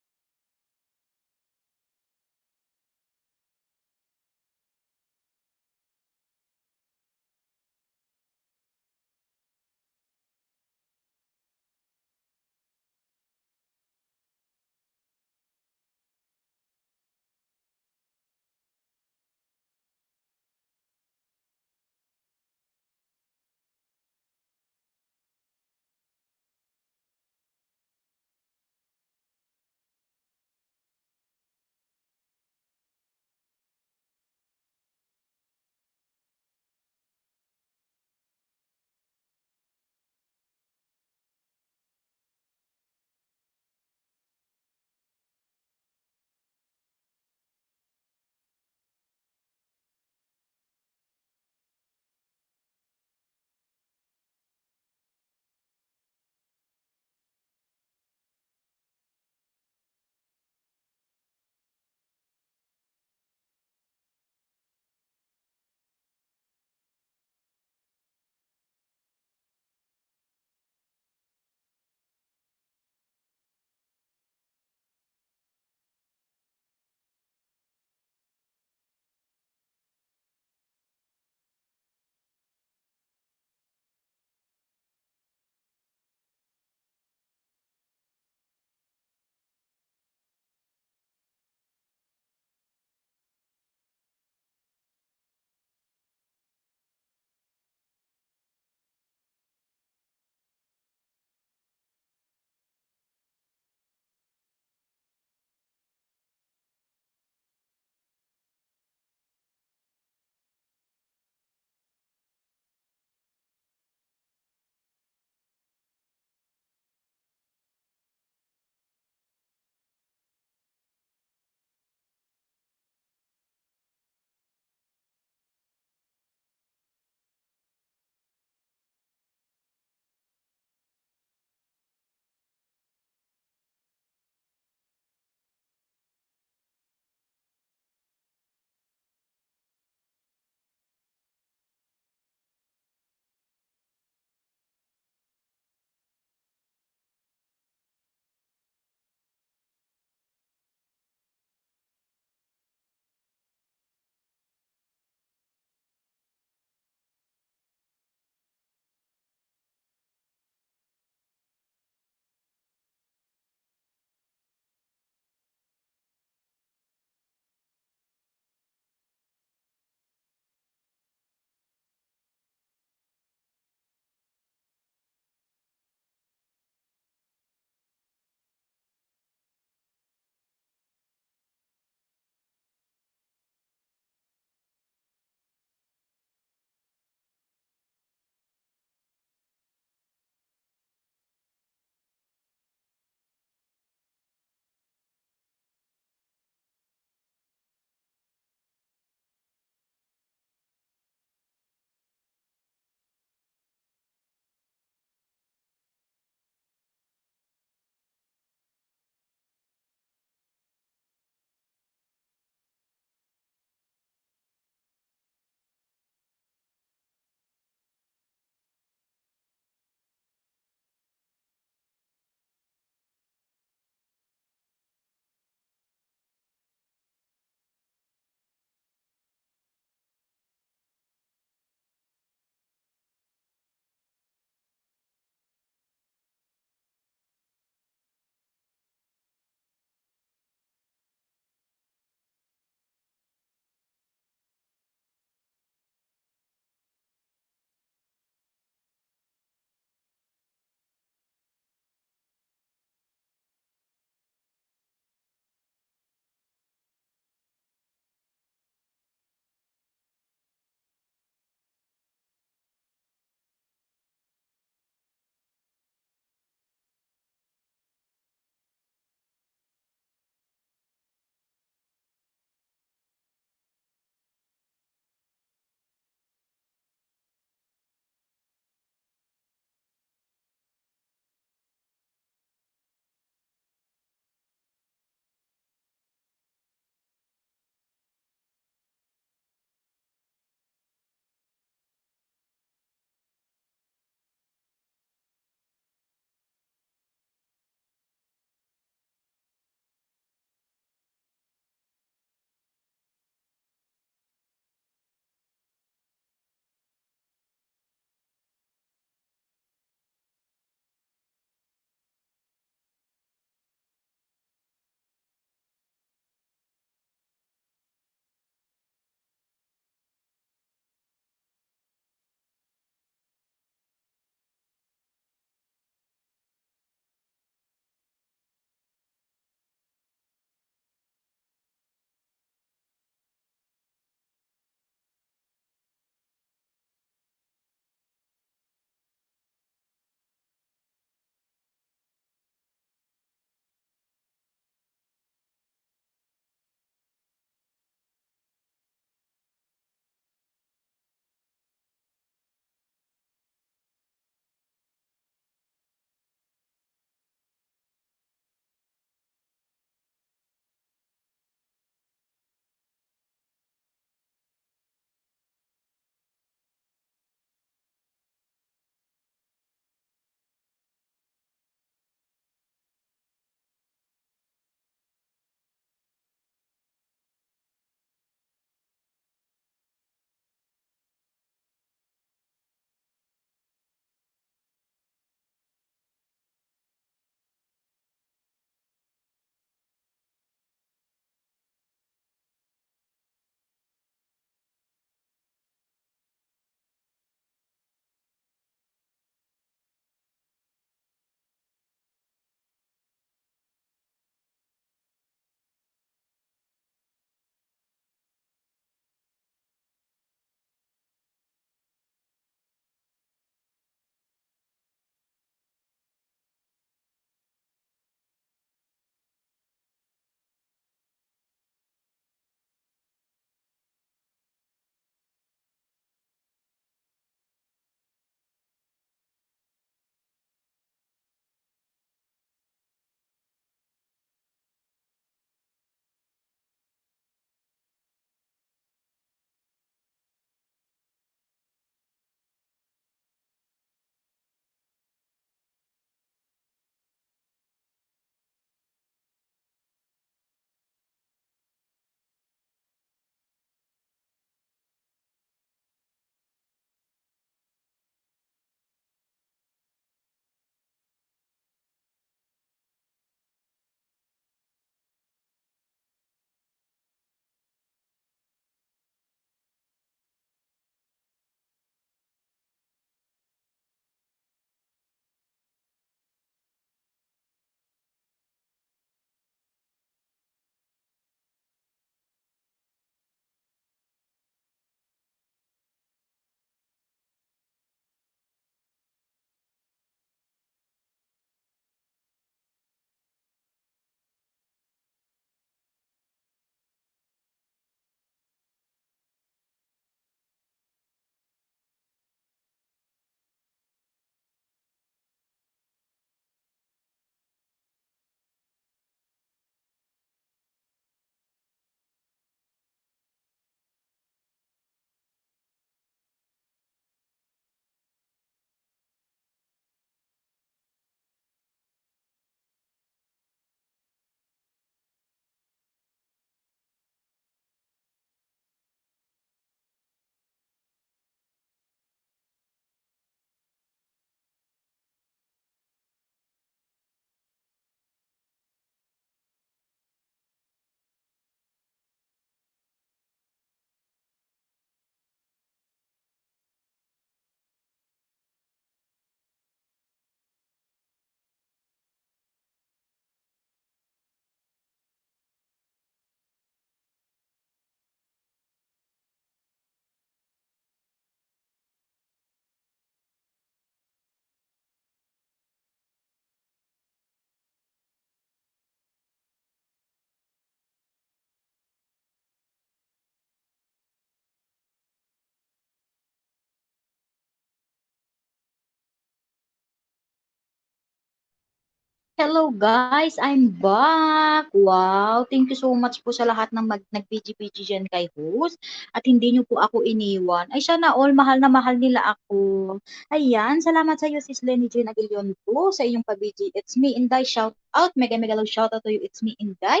Hello guys, I'm back! Wow, thank you so much po sa lahat ng nag-PG-PG dyan kay host. At hindi nyo po ako iniwan. Ay sana all, mahal na mahal nila ako. Ayan, salamat sa iyo sis Lenny Jane Aguilion po sa iyong pabiji. It's me, Inday. Shout out, mega mega love shout out to you. It's me, Inday.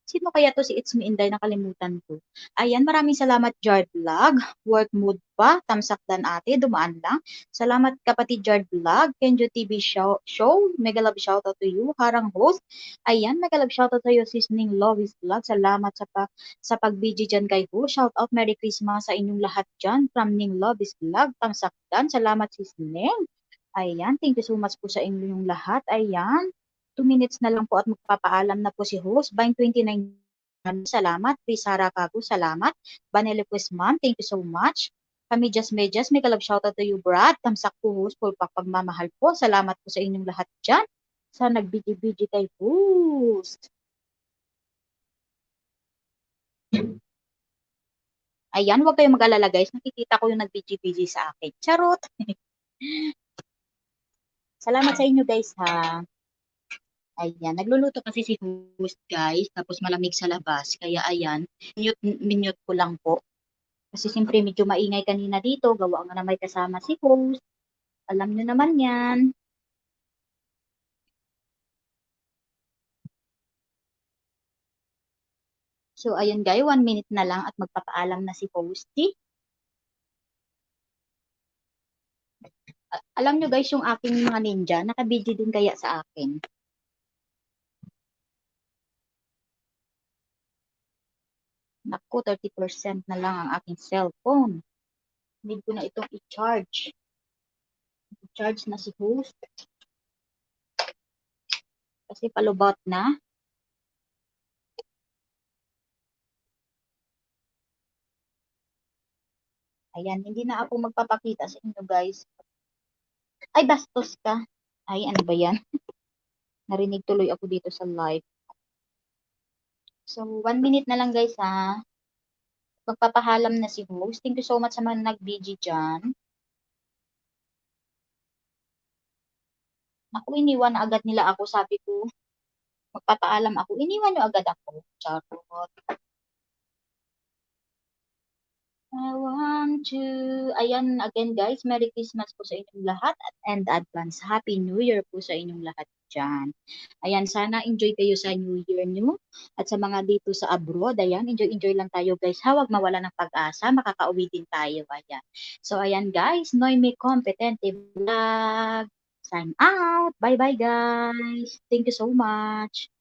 Sino kaya to si It's Me, Inday? Nakalimutan ko. Ayan, maraming salamat Jard Vlog. Work mood pa, tamsakdan ate, dumaan lang. Salamat kapatid Jard Vlog, Kenjo TV show, mega love shoutout to you, Harang host. Ayan, mega love shoutout to you, sis Ning Lovis Vlog. Salamat sa pagbiji dyan kay host. Shoutout, Merry Christmas sa inyong lahat dyan from Ning Lovis Vlog, tamsakdan. Salamat sis Ning. Ayan, thank you so much po sa inyong lahat. Ayan, 2 minutes na lang po at magpapaalam na po si host. Bang 29, salamat. Chris Harakago, salamat. Vanelli Quest Ma'am, thank you so much. Kami Just Medyas, may kalab shoutout to you, Brad. Tamsak po, host, full pack pagmamahal po. Salamat po sa inyong lahat dyan. Sa nagbigi-bigi kay host. Ayan, huwag kayong mag-alala guys. Nakikita ko yung nagbigi-bigi sa akin. Charot! Salamat sa inyo guys ha. Ayan, nagluluto kasi si host guys, tapos malamig sa labas. Kaya ayan, minute ko lang po. Kasi siyempre medyo maingay kanina dito, gawa nga na may kasama si host. Alam nyo naman yan. So ayan guys, 1 minute na lang at magpapaalam na si hosty. Alam nyo guys, yung aking mga ninja, nakabidyo din kaya sa akin. Naku, 30% na lang ang aking cellphone. Need ko na itong i-charge. I-charge na si host. Kasi palubot na. Ayan, hindi na ako magpapakita sa inyo guys. Ay, bastos ka. Ay, ano ba yan? Narinig tuloy ako dito sa live. So, 1 minute na lang guys ha. Magpapahalam na si host. Thank you so much sa mga nag-BG dyan. Naku, iniwan na agad nila ako. Sabi ko, magpapaalam ako. Iniwan nyo agad ako. Charot. I want to... Ayan, again guys, Merry Christmas po sa inyong lahat and advance Happy New Year po sa inyong lahat dyan. Ayan, sana enjoy kayo sa New Year nyo. At sa mga dito sa abroad, ayan, enjoy lang tayo guys. Hawag mawala ng pag-asa, makakauwi din tayo. Ayan. So ayan guys, Noemi Competente Vlog. Sign out. Bye-bye guys. Thank you so much.